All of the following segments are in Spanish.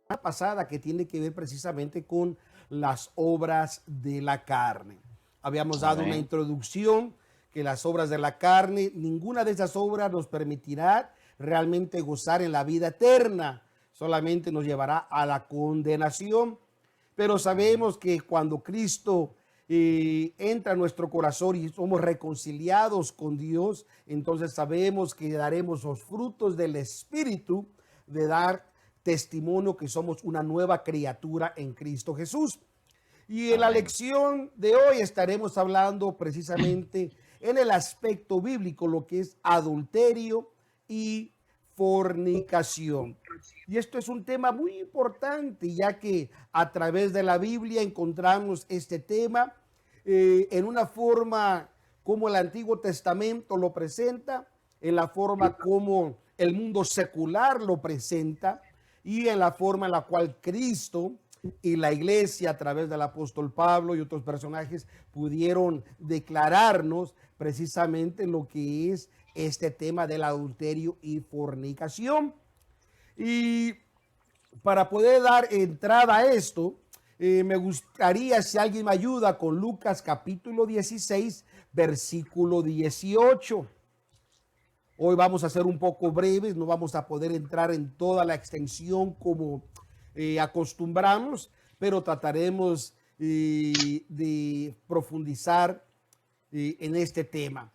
pasada que tiene que ver precisamente con las obras de la carne. Habíamos dado una Amén. introducción que las obras de la carne, ninguna de esas obras nos permitirá realmente gozar en la vida eterna, solamente nos llevará a la condenación. Pero sabemos que cuando Cristo entra a nuestro corazón y somos reconciliados con Dios, entonces sabemos que daremos los frutos del Espíritu de dar testimonio que somos una nueva criatura en Cristo Jesús. Y en la Amén. lección de hoy estaremos hablando precisamente en el aspecto bíblico, lo que es adulterio y fornicación. Y esto es un tema muy importante, ya que a través de la Biblia encontramos este tema en una forma como el Antiguo Testamento lo presenta, en la forma como el mundo secular lo presenta y en la forma en la cual Cristo y la iglesia a través del apóstol Pablo y otros personajes pudieron declararnos precisamente lo que es este tema del adulterio y fornicación. Y para poder dar entrada a esto, me gustaría si alguien me ayuda con Lucas capítulo 16, versículo 18. Hoy vamos a ser un poco breves, no vamos a poder entrar en toda la extensión como acostumbramos, pero trataremos de profundizar en este tema.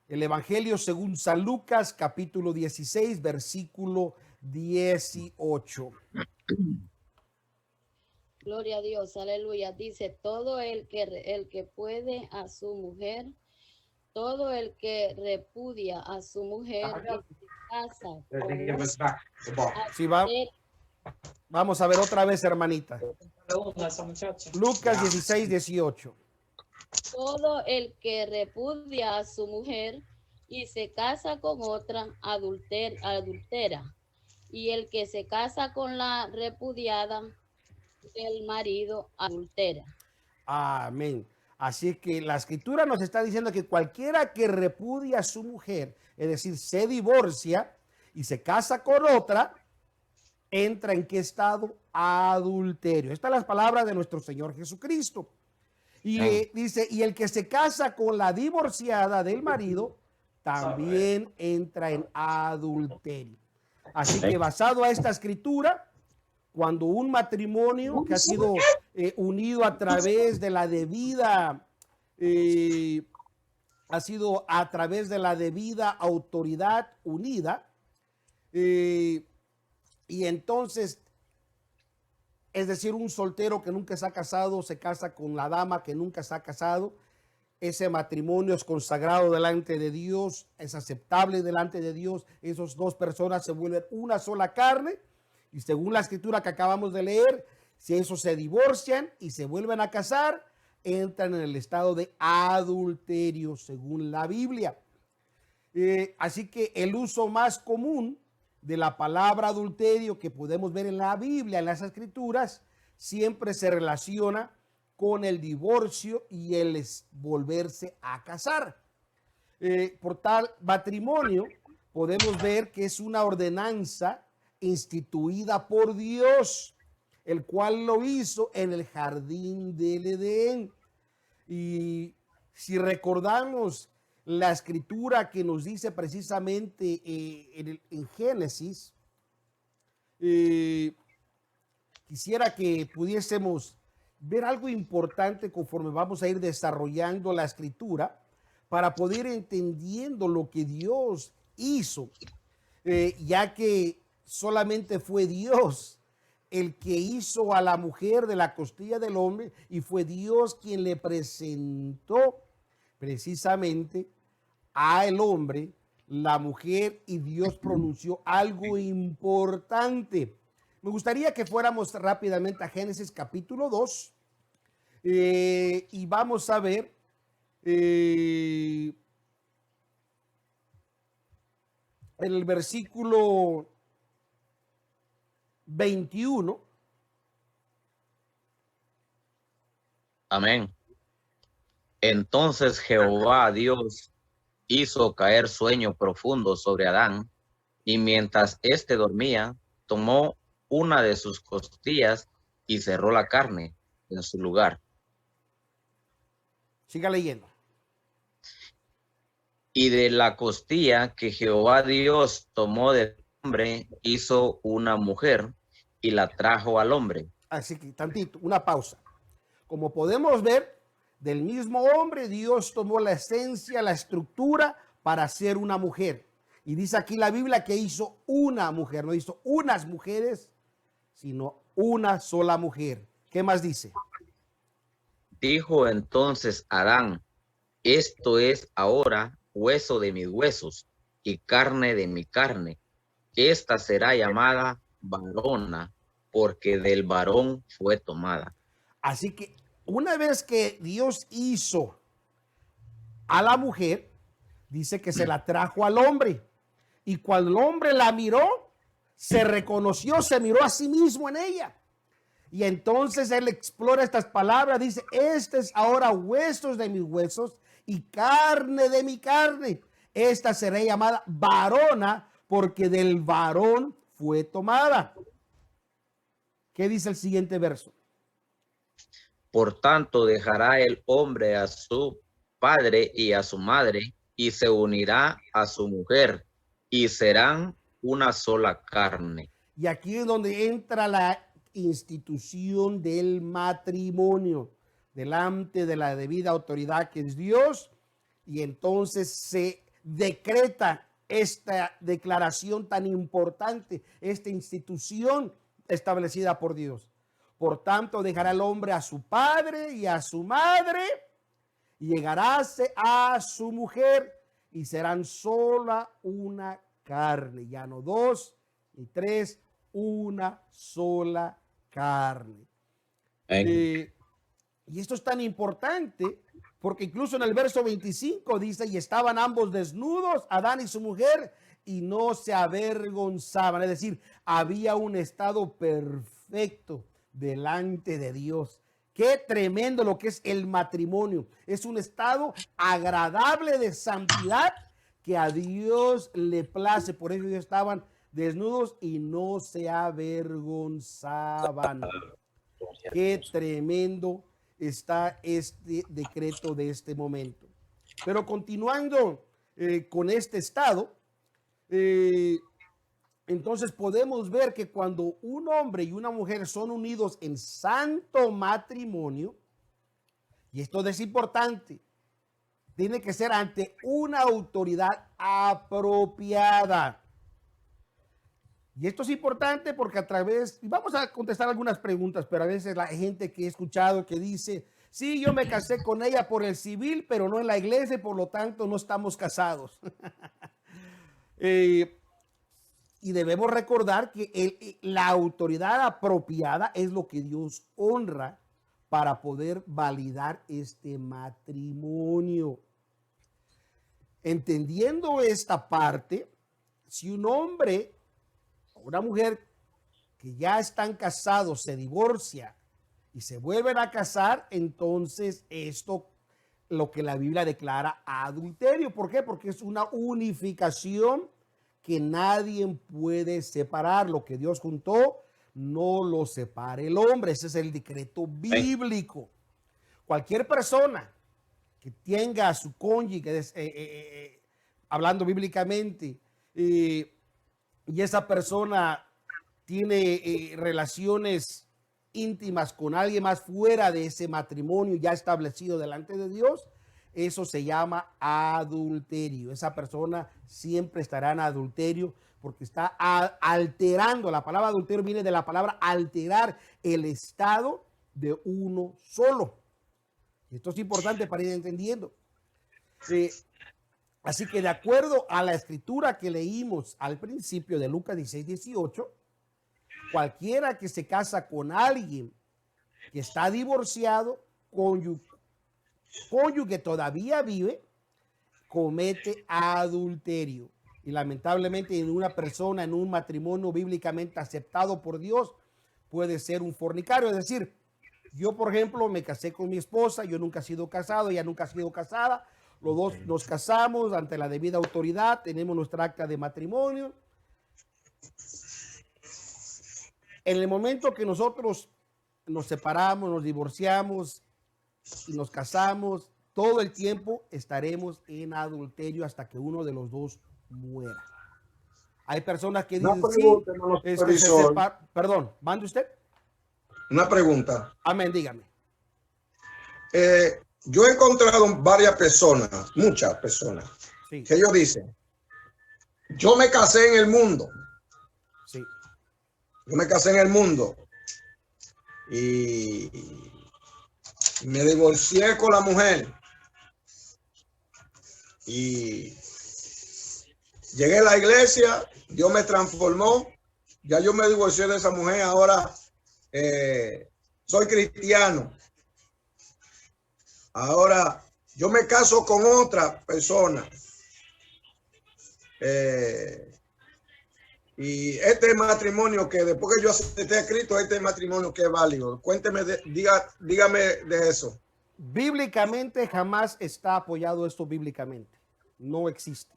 El Evangelio según San Lucas, capítulo 16, versículo 18. Gloria a Dios, aleluya. Dice, todo el que puede a su mujer, todo el que repudia a su mujer y se casa con Sí, vamos a ver otra vez, hermanita. Lucas 16, 18. todo el que repudia a su mujer y se casa con otra adultera. Y el que se casa con la repudiada, el marido adultera. Amén. Así que la escritura nos está diciendo que cualquiera que repudia a su mujer, es decir, se divorcia y se casa con otra, entra en qué estado? Adulterio. Estas son las palabras de nuestro Señor Jesucristo. Y dice, y el que se casa con la divorciada del marido, también entra en adulterio. Así que basado a esta escritura, cuando un matrimonio que ha sido unido a través de la debida, ha sido a través de la debida autoridad unida, y entonces, es decir, un soltero que nunca se ha casado se casa con la dama que nunca se ha casado, ese matrimonio es consagrado delante de Dios, es aceptable delante de Dios, esas dos personas se vuelven una sola carne. Y según la escritura que acabamos de leer, si esos se divorcian y se vuelven a casar, entran en el estado de adulterio, según la Biblia. Así que el uso más común de la palabra adulterio que podemos ver en la Biblia, en las escrituras, siempre se relaciona con el divorcio y el volverse a casar. Por tal matrimonio, podemos ver que es una ordenanza instituida por Dios, el cual lo hizo en el jardín del Edén. Y si recordamos la escritura que nos dice precisamente en Génesis, quisiera que pudiésemos ver algo importante conforme vamos a ir desarrollando la escritura para poder entendiendo lo que Dios hizo, ya que solamente fue Dios el que hizo a la mujer de la costilla del hombre y fue Dios quien le presentó precisamente al hombre, la mujer, y Dios pronunció algo importante. Me gustaría que fuéramos rápidamente a Génesis capítulo 2 y vamos a ver en el versículo 21. Amén. Entonces Jehová Dios hizo caer sueño profundo sobre Adán, y mientras éste dormía, tomó una de sus costillas y cerró la carne en su lugar. Siga leyendo. Y de la costilla que Jehová Dios tomó del hombre, hizo una mujer y la trajo al hombre. Así que tantito, una pausa. Como podemos ver, del mismo hombre Dios tomó la esencia, la estructura para hacer una mujer. Y dice aquí la Biblia que hizo una mujer, no hizo unas mujeres, sino una sola mujer. ¿Qué más dice? Dijo entonces Adán, esto es ahora hueso de mis huesos y carne de mi carne. Esta será llamada varona, porque del varón fue tomada. Así que una vez que Dios hizo a la mujer, dice que se la trajo al hombre. Y cuando el hombre la miró, se reconoció, se miró a sí mismo en ella. Y entonces él explora estas palabras, dice, este es ahora huesos de mis huesos y carne de mi carne. Esta será llamada varona porque del varón fue tomada. ¿Qué dice el siguiente verso? Por tanto, dejará el hombre a su padre y a su madre y se unirá a su mujer y serán una sola carne. Y aquí es donde entra la institución del matrimonio delante de la debida autoridad que es Dios, y entonces se decreta esta declaración tan importante, esta institución establecida por Dios. Por tanto, dejará el hombre a su padre y a su madre y llegaráse a su mujer y serán sola una carne, ya no dos ni tres, una sola carne. Y esto es tan importante porque incluso en el verso 25 dice, y estaban ambos desnudos, Adán y su mujer, y no se avergonzaban. Es decir, había un estado perfecto delante de Dios. Qué tremendo lo que es el matrimonio. Es un estado agradable de santidad que a Dios le place. Por eso ellos estaban desnudos y no se avergonzaban. Qué tremendo está este decreto de este momento. Pero continuando con este estado, entonces podemos ver que cuando un hombre y una mujer son unidos en santo matrimonio, y esto es importante, tiene que ser ante una autoridad apropiada. Y esto es importante porque a través, y vamos a contestar algunas preguntas, pero a veces la gente que he escuchado que dice, sí, yo me casé con ella por el civil, pero no en la iglesia, y por lo tanto no estamos casados. Y debemos recordar que la autoridad apropiada es lo que Dios honra para poder validar este matrimonio. Entendiendo esta parte, si un hombre o una mujer que ya están casados se divorcia y se vuelven a casar, entonces esto lo que la Biblia declara adulterio. ¿Por qué? Porque es una unificación que nadie puede separar. Lo que Dios juntó, no lo separe el hombre. Ese es el decreto bíblico. Cualquier persona que tenga a su cónyuge, hablando bíblicamente, y esa persona tiene relaciones íntimas con alguien más fuera de ese matrimonio ya establecido delante de Dios, eso se llama adulterio. Esa persona siempre estará en adulterio porque está alterando. La palabra adulterio viene de la palabra alterar, el estado de uno solo. Esto es importante para ir entendiendo. Así que de acuerdo a la escritura que leímos al principio de Lucas 16:18, cualquiera que se casa con alguien que está divorciado, cónyuge todavía vive, comete adulterio. Y lamentablemente en una persona, en un matrimonio bíblicamente aceptado por Dios, puede ser un fornicario. Es decir, yo, por ejemplo, me casé con mi esposa, yo nunca he sido casado, ella nunca ha sido casada, los dos nos casamos ante la debida autoridad, tenemos nuestra acta de matrimonio. En el momento que nosotros nos separamos, nos divorciamos y nos casamos, todo el tiempo estaremos en adulterio hasta que uno de los dos muera. Hay personas que Una dicen, pregunta, sí, hermano es que se supervisor. separa. Perdón, ¿mande usted? Una pregunta. Amén, dígame. Yo he encontrado varias personas, muchas personas, Sí, que ellos dicen, yo me casé en el mundo, sí. yo me casé en el mundo y me divorcié con la mujer y llegué a la iglesia, Dios me transformó, ya yo me divorcié de esa mujer, ahora soy cristiano. Ahora yo me caso con otra persona. Y este matrimonio que después que yo acepté a Cristo, este matrimonio que es válido. Cuénteme, dígame de eso. Bíblicamente jamás está apoyado esto bíblicamente. No existe.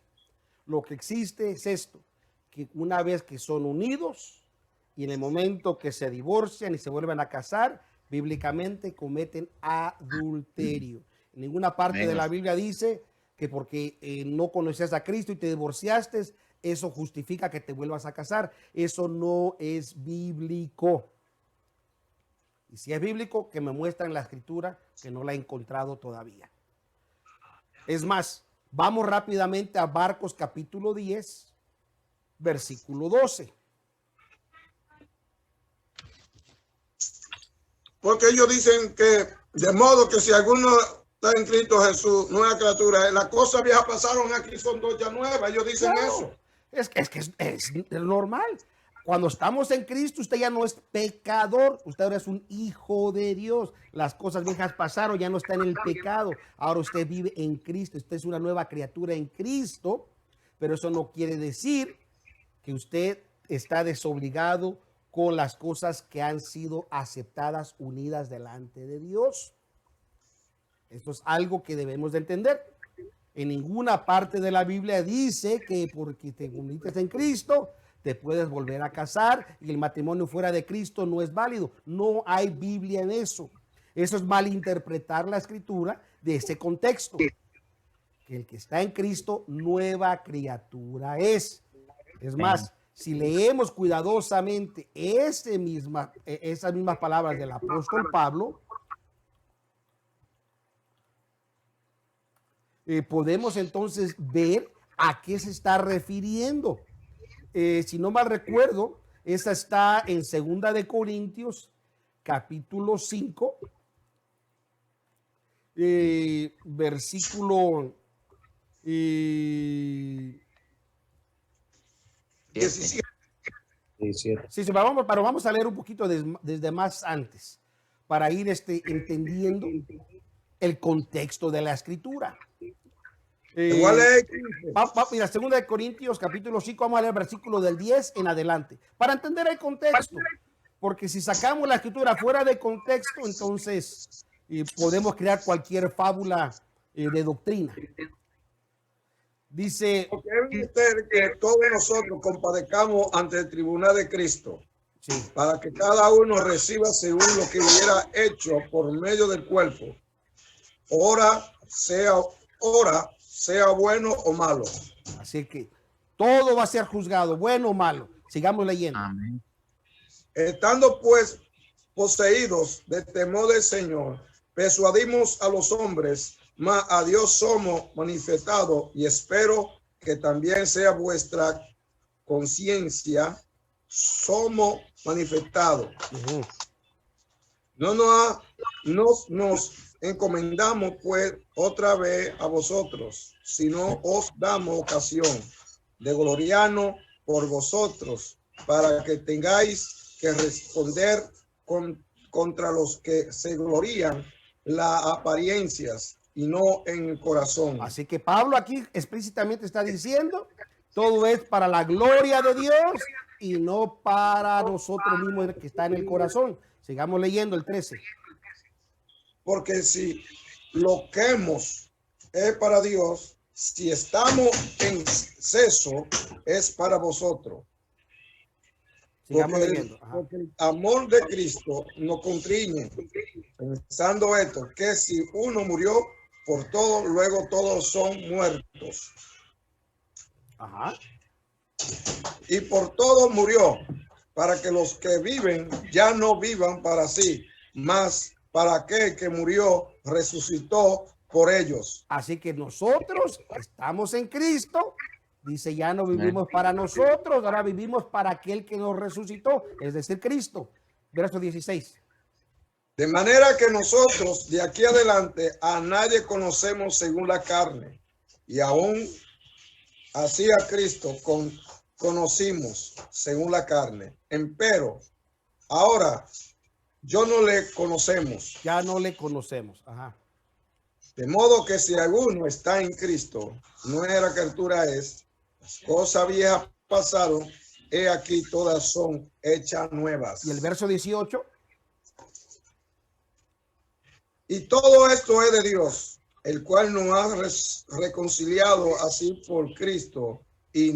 Lo que existe es esto, que una vez que son unidos y en el momento que se divorcian y se vuelven a casar, bíblicamente cometen adulterio. En ninguna parte Amén. de la Biblia dice que porque no conocías a Cristo y te divorciaste, eso justifica que te vuelvas a casar. Eso no es bíblico. Y si es bíblico, que me muestren la escritura, que no la he encontrado todavía. Es más, vamos rápidamente a Marcos capítulo 10, versículo 12. Porque ellos dicen que de modo que si alguno está en Cristo Jesús, nueva criatura, las cosas viejas pasaron, aquí son dos ya nuevas. Ellos dicen Claro, eso. es normal. Cuando estamos en Cristo, usted ya no es pecador, usted ahora es un hijo de Dios. Las cosas viejas pasaron, ya no está en el pecado. Ahora usted vive en Cristo, usted es una nueva criatura en Cristo, pero eso no quiere decir que usted está desobligado con las cosas que han sido aceptadas, unidas delante de Dios. Esto es algo que debemos de entender. En ninguna parte de la Biblia dice que porque te unistes en Cristo, te puedes volver a casar y el matrimonio fuera de Cristo no es válido. No hay Biblia en eso. Eso es malinterpretar la escritura de ese contexto. Que el que está en Cristo, nueva criatura es. Es más, si leemos cuidadosamente esas mismas palabras del apóstol Pablo, podemos entonces ver a qué se está refiriendo. Si no mal recuerdo, esa está en 2 de Corintios, capítulo 5, versículo 17. Sí, vamos a leer un poquito desde más antes para ir entendiendo el contexto de la escritura. Igual es. Mira, 2 de Corintios capítulo 5, vamos a leer el versículo del 10 en adelante, para entender el contexto, porque si sacamos la escritura fuera de contexto, entonces podemos crear cualquier fábula de doctrina. Dice, Porque es menester que todos nosotros compadezcamos ante el tribunal de Cristo, sí, para que cada uno reciba según lo que hubiera hecho por medio del cuerpo, ora sea bueno o malo. así que todo va a ser juzgado, bueno o malo. Sigamos leyendo. Amén. Estando pues poseídos de temor del Señor, persuadimos a los hombres, mas a Dios somos manifestados, y espero que también sea vuestra conciencia, somos manifestados. Nos encomendamos pues otra vez a vosotros, sino os damos ocasión de gloriarnos por vosotros, para que tengáis que responder contra los que se glorían las apariencias y no en el corazón. Así que Pablo aquí explícitamente está diciendo, todo es para la gloria de Dios y no para nosotros mismos que está en el corazón. Sigamos leyendo el 13. Porque si lo que hemos es para Dios, si estamos en exceso, es para vosotros. Sigamos leyendo. Porque el amor de Cristo nos constriñe, pensando esto, que si uno murió por todo, luego todos son muertos. Ajá. Y por todos murió, para que los que viven ya no vivan para sí, mas para aquel que murió resucitó por ellos. Así que nosotros estamos en Cristo. Dice, ya no vivimos para nosotros, ahora vivimos para aquel que nos resucitó, es decir, Cristo. Verso 16. De manera que nosotros de aquí adelante a nadie conocemos según la carne, y aún así a Cristo conocimos según la carne. Empero, ahora yo no le conocemos. Ya no le conocemos. Ajá. De modo que si alguno está en Cristo, nueva criatura es. Las cosas viejas pasaron, he aquí todas son hechas nuevas. Y el verso 18. Y todo esto es de Dios, el cual nos ha reconciliado así por Cristo y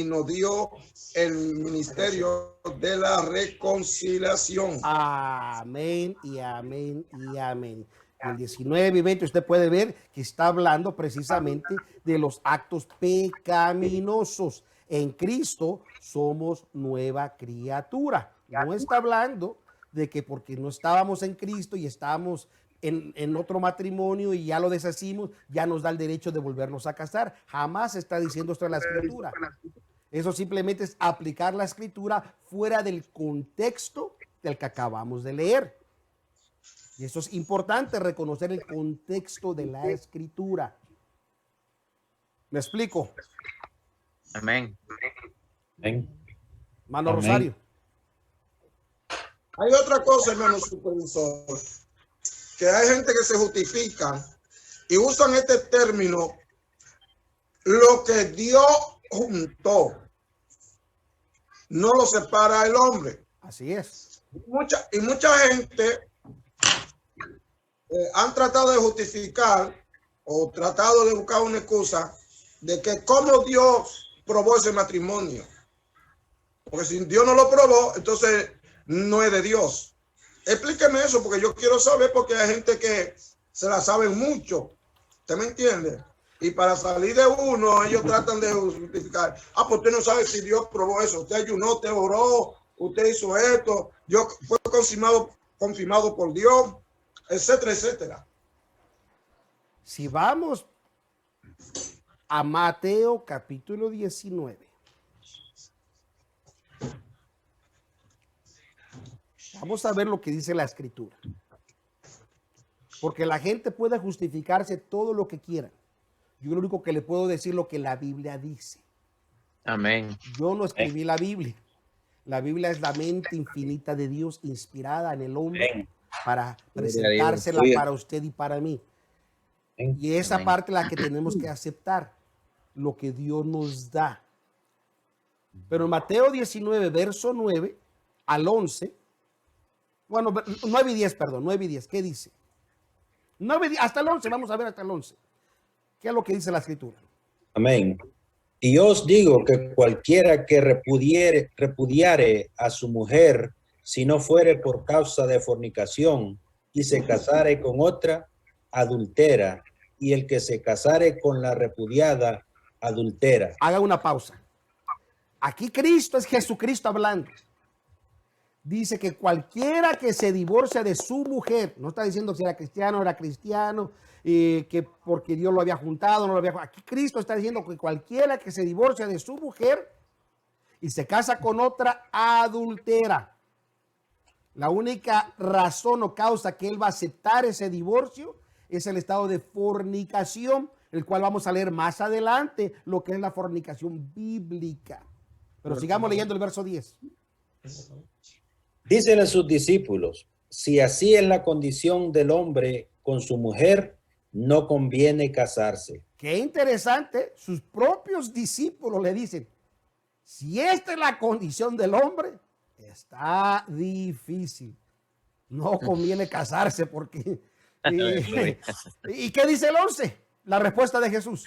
nos dio el ministerio de la reconciliación. Amén y amén y amén. El 19 y 20 usted puede ver que está hablando precisamente de los actos pecaminosos. En Cristo somos nueva criatura. No está hablando de que porque no estábamos en Cristo y estábamos en otro matrimonio y ya lo deshacimos, ya nos da el derecho de volvernos a casar. Jamás está diciendo esto en la Escritura. Eso simplemente es aplicar la Escritura fuera del contexto del que acabamos de leer. Y eso es importante, reconocer el contexto de la Escritura. ¿Me explico? Amén. Amén. Mano Amén. Rosario. Hay otra cosa, hermano supervisor, que hay gente que se justifica y usan este término, lo que Dios juntó, no lo separa el hombre. Así es. Mucha gente han tratado de justificar o tratado de buscar una excusa de que cómo Dios probó ese matrimonio. Porque si Dios no lo probó, entonces no es de Dios. Explíqueme eso, porque yo quiero saber, porque hay gente que se la sabe mucho. ¿Usted me entiende? Y para salir de uno, ellos tratan de justificar. Ah, pues usted no sabe si Dios probó eso. Usted ayunó, usted oró, usted hizo esto. Yo fue confirmado por Dios, etcétera, etcétera. Si vamos a Mateo capítulo 19. Vamos a ver lo que dice la Escritura. Porque la gente puede justificarse todo lo que quiera. Yo lo único que le puedo decir lo que la Biblia dice. Amén. Yo no escribí la Biblia. La Biblia es la mente infinita de Dios inspirada en el hombre para presentársela para usted y para mí. Y esa parte es la que tenemos que aceptar, lo que Dios nos da. Pero en Mateo 19, verso 9 al 11, bueno, 9 y 10, perdón, 9 y 10, ¿qué dice? 9 y 10, hasta el 11, vamos a ver hasta el 11. ¿Qué es lo que dice la Escritura? Amén. Y yo os digo que cualquiera que repudiare a su mujer, si no fuere por causa de fornicación, y se casare con otra, adultera, y el que se casare con la repudiada, adultera. Haga una pausa. Aquí Cristo es Jesucristo hablando. Dice que cualquiera que se divorcia de su mujer, no está diciendo si era cristiano o era cristiano, que porque Dios lo había juntado, no lo había juntado. Aquí Cristo está diciendo que cualquiera que se divorcia de su mujer y se casa con otra, adultera. La única razón o causa que él va a aceptar ese divorcio es el estado de fornicación, el cual vamos a leer más adelante, lo que es la fornicación bíblica. Pero sigamos leyendo el verso 10. Dicen a sus discípulos, si así es la condición del hombre con su mujer, no conviene casarse. Qué interesante, sus propios discípulos le dicen, si esta es la condición del hombre, está difícil. No conviene casarse porque... ¿Y qué dice el 11? La respuesta de Jesús.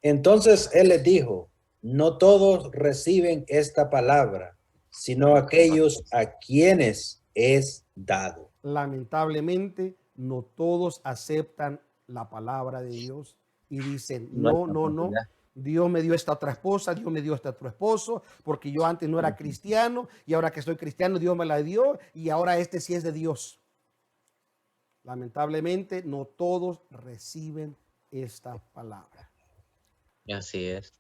Entonces él les dijo, no todos reciben esta palabra, sino aquellos a quienes es dado. Lamentablemente, no todos aceptan la palabra de Dios y dicen, No hay no, no, no, capacidad. Dios me dio esta otra esposa, Dios me dio este otro esposo, porque yo antes no era cristiano y ahora que soy cristiano, Dios me la dio y ahora este sí es de Dios. Lamentablemente, no todos reciben esta palabra. Así es.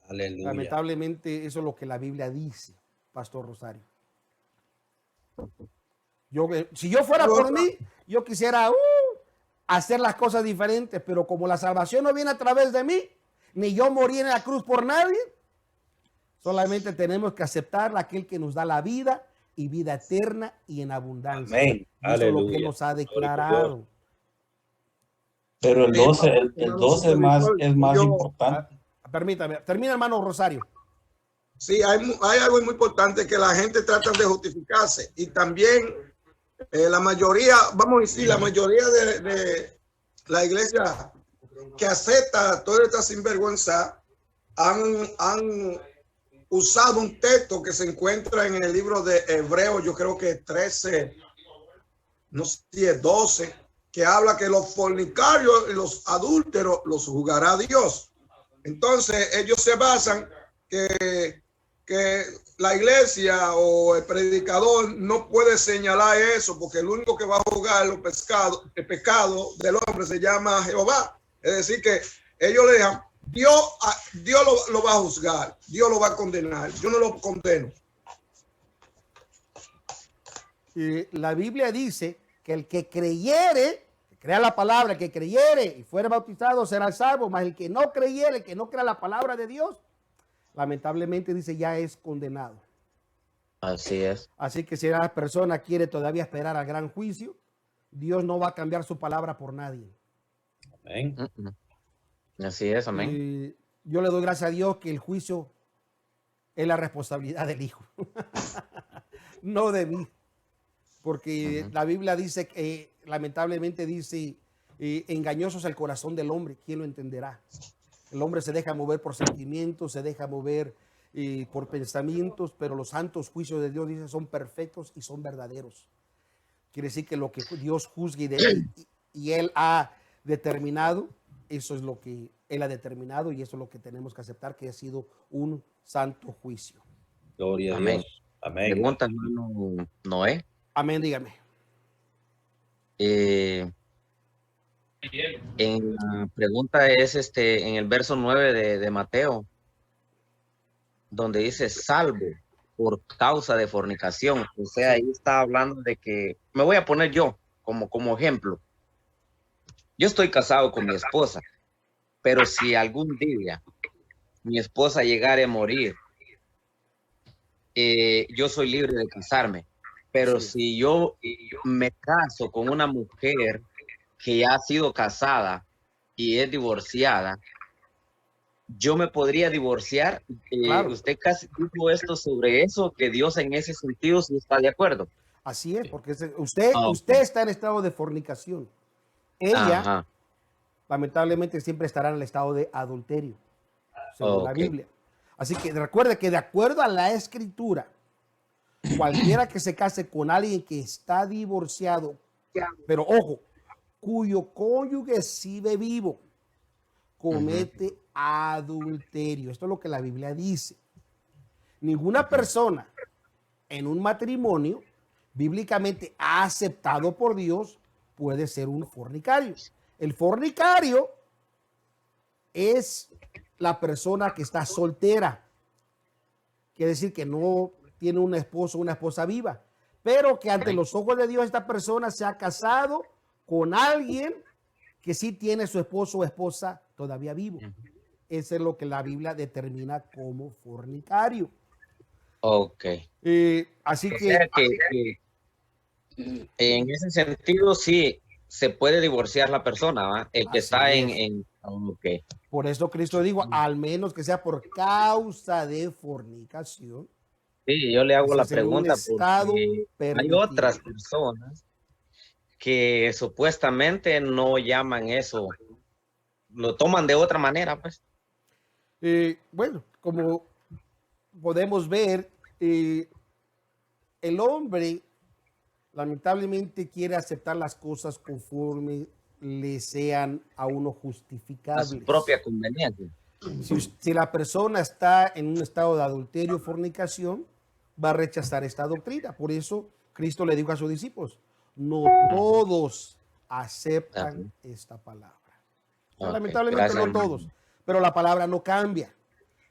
Aleluya. Lamentablemente, eso es lo que la Biblia dice, Pastor Rosario. Si yo fuera por mí, yo quisiera hacer las cosas diferentes, pero como la salvación no viene a través de mí, ni yo morí en la cruz por nadie, solamente tenemos que aceptar a aquel que nos da la vida y vida eterna y en abundancia. Amén. Y eso es lo que Aleluya. nos ha declarado. Pero el 12, el 12 es más Yo- importante. Permítame, termina, hermano Rosario. Sí, hay algo muy importante que la gente trata de justificarse y también la mayoría, vamos a decir, la mayoría de la iglesia que acepta toda esta sinvergüenza han usado un texto que se encuentra en el libro de Hebreos, yo creo que 13, no sé si es 12, que habla que los fornicarios y los adúlteros los juzgará Dios. Entonces ellos se basan que la iglesia o el predicador no puede señalar eso porque el único que va a juzgar el pecado del hombre se llama Jehová. Es decir que ellos le dejan, Dios lo va a juzgar, Dios lo va a condenar, yo no lo condeno. La Biblia dice que el que creyere, que crea la palabra, el que creyere y fuera bautizado será salvo, mas el que no creyere, el que no crea la palabra de Dios, lamentablemente dice ya es condenado. Así es. Así que si la persona quiere todavía esperar al gran juicio, Dios no va a cambiar su palabra por nadie. Amén. Así es, amén. Yo le doy gracias a Dios que el juicio es la responsabilidad del Hijo, no de mí. Porque la Biblia dice que lamentablemente dice, engañoso es el corazón del hombre, ¿quién lo entenderá? El hombre se deja mover por sentimientos, se deja mover por pensamientos, pero los santos juicios de Dios, dice, son perfectos y son verdaderos. Quiere decir que lo que Dios juzgue y Él ha determinado, eso es lo que Él ha determinado y eso es lo que tenemos que aceptar, que ha sido un santo juicio. Gloria a Amén. Dios. Amén. Pregunta, hermano Noé. Amén, dígame. En la pregunta es en el verso 9 de Mateo, donde dice salvo por causa de fornicación. O sea, ahí está hablando de que, me voy a poner yo como ejemplo. Yo estoy casado con mi esposa, pero si algún día mi esposa llegara a morir, yo soy libre de casarme. Pero si yo me caso con una mujer que ya ha sido casada y es divorciada, yo me podría divorciar. Claro. Usted casi dijo esto sobre eso, que Dios en ese sentido sí está de acuerdo. Así es, porque usted está en estado de fornicación. Ella, Ajá. lamentablemente, siempre estará en el estado de adulterio, según la Ok. Biblia. Así que recuerde que de acuerdo a la Escritura, cualquiera que se case con alguien que está divorciado, pero ojo, cuyo cónyuge sigue vivo, comete adulterio. Esto es lo que la Biblia dice. Ninguna persona en un matrimonio bíblicamente aceptado por Dios puede ser un fornicario. El fornicario es la persona que está soltera. Quiere decir que no tiene un esposo o una esposa viva, pero que ante los ojos de Dios esta persona se ha casado con alguien que sí tiene su esposo o esposa todavía vivo. Eso es lo que la Biblia determina como fornicario. Ok. Así O que sea que en ese sentido sí se puede divorciar la persona, ¿va? El que Así está es. ok. por eso Cristo dijo, al menos que sea por causa de fornicación. Sí, yo le hago Ese la es un pregunta estado porque hay permitido. otras personas que supuestamente no llaman eso, lo toman de otra manera, pues. Bueno, como podemos ver, el hombre lamentablemente quiere aceptar las cosas conforme le sean a uno A su justificables. propia conveniencia. Si la persona está en un estado de adulterio o fornicación, va a rechazar esta doctrina. Por eso Cristo le dijo a sus discípulos, no todos aceptan esta palabra. Ok, Lamentablemente gracias, no hermano. todos, pero la palabra no cambia.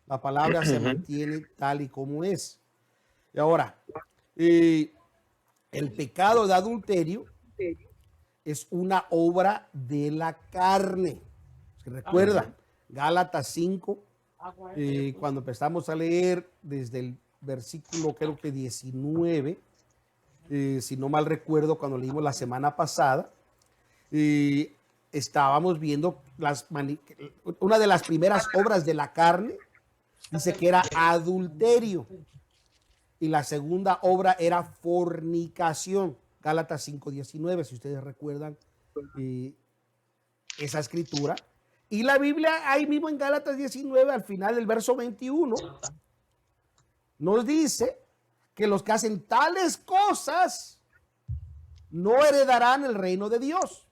La palabra se mantiene tal y como es. Y ahora, el pecado de adulterio es una obra de la carne. Recuerda, Gálatas 5, cuando empezamos a leer desde el versículo creo que 19, si no mal recuerdo, cuando leímos la semana pasada, estábamos viendo una de las primeras obras de la carne, dice que era adulterio. Y la segunda obra era fornicación. Gálatas 5:19, si ustedes recuerdan esa escritura. Y la Biblia, ahí mismo en Gálatas 19, al final del verso 21, nos dice que los que hacen tales cosas no heredarán el reino de Dios.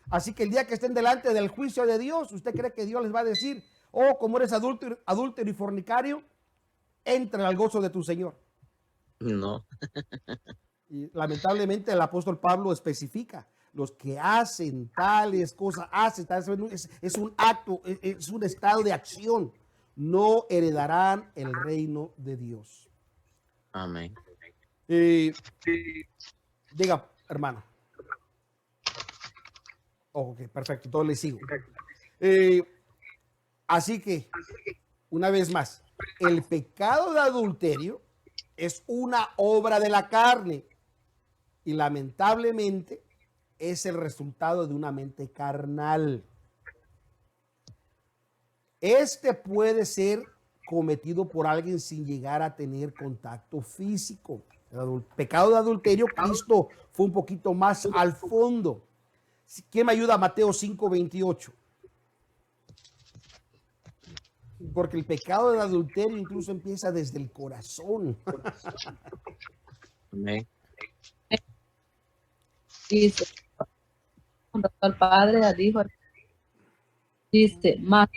Así que el día que estén delante del juicio de Dios, ¿usted cree que Dios les va a decir, oh, como eres adúltero y fornicario, entra al gozo de tu Señor? No. Y lamentablemente el apóstol Pablo especifica, los que hacen tales cosas, es un acto, es un estado de acción, no heredarán el reino de Dios. Amén. Diga, hermano. Ok, perfecto, todo le sigo. Así que, una vez más, el pecado de adulterio es una obra de la carne y lamentablemente es el resultado de una mente carnal. Este puede ser cometido por alguien sin llegar a tener contacto físico. El pecado de adulterio, Cristo fue un poquito más al fondo. ¿Quién me ayuda a Mateo 5:28? Porque el pecado del adulterio incluso empieza desde el corazón. Amén. Dice, al Padre, al Hijo, dice, más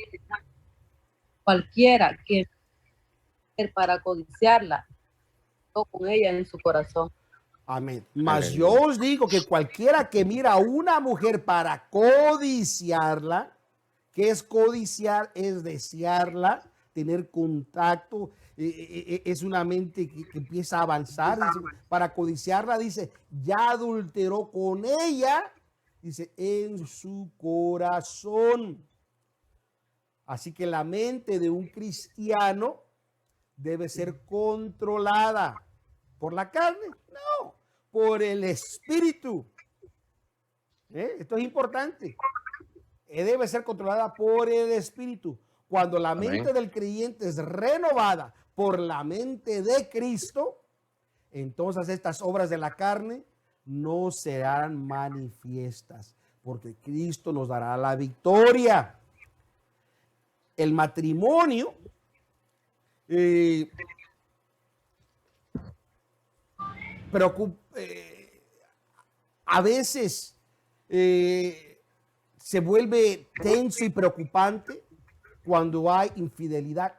cualquiera que para codiciarla, o con ella en su corazón. Amén. Mas yo os digo que cualquiera que mira a una mujer para codiciarla, ¿qué es codiciar? Es desearla, tener contacto, es una mente que empieza a avanzar. Dice, para codiciarla, dice, ya adulteró con ella, dice, en su corazón. Así que la mente de un cristiano debe ser controlada por la carne, no, por el espíritu. Esto es importante. Debe ser controlada por el espíritu. Cuando la mente del creyente es renovada por la mente de Cristo, entonces estas obras de la carne no serán manifiestas, porque Cristo nos dará la victoria. El matrimonio a veces se vuelve tenso y preocupante cuando hay infidelidad,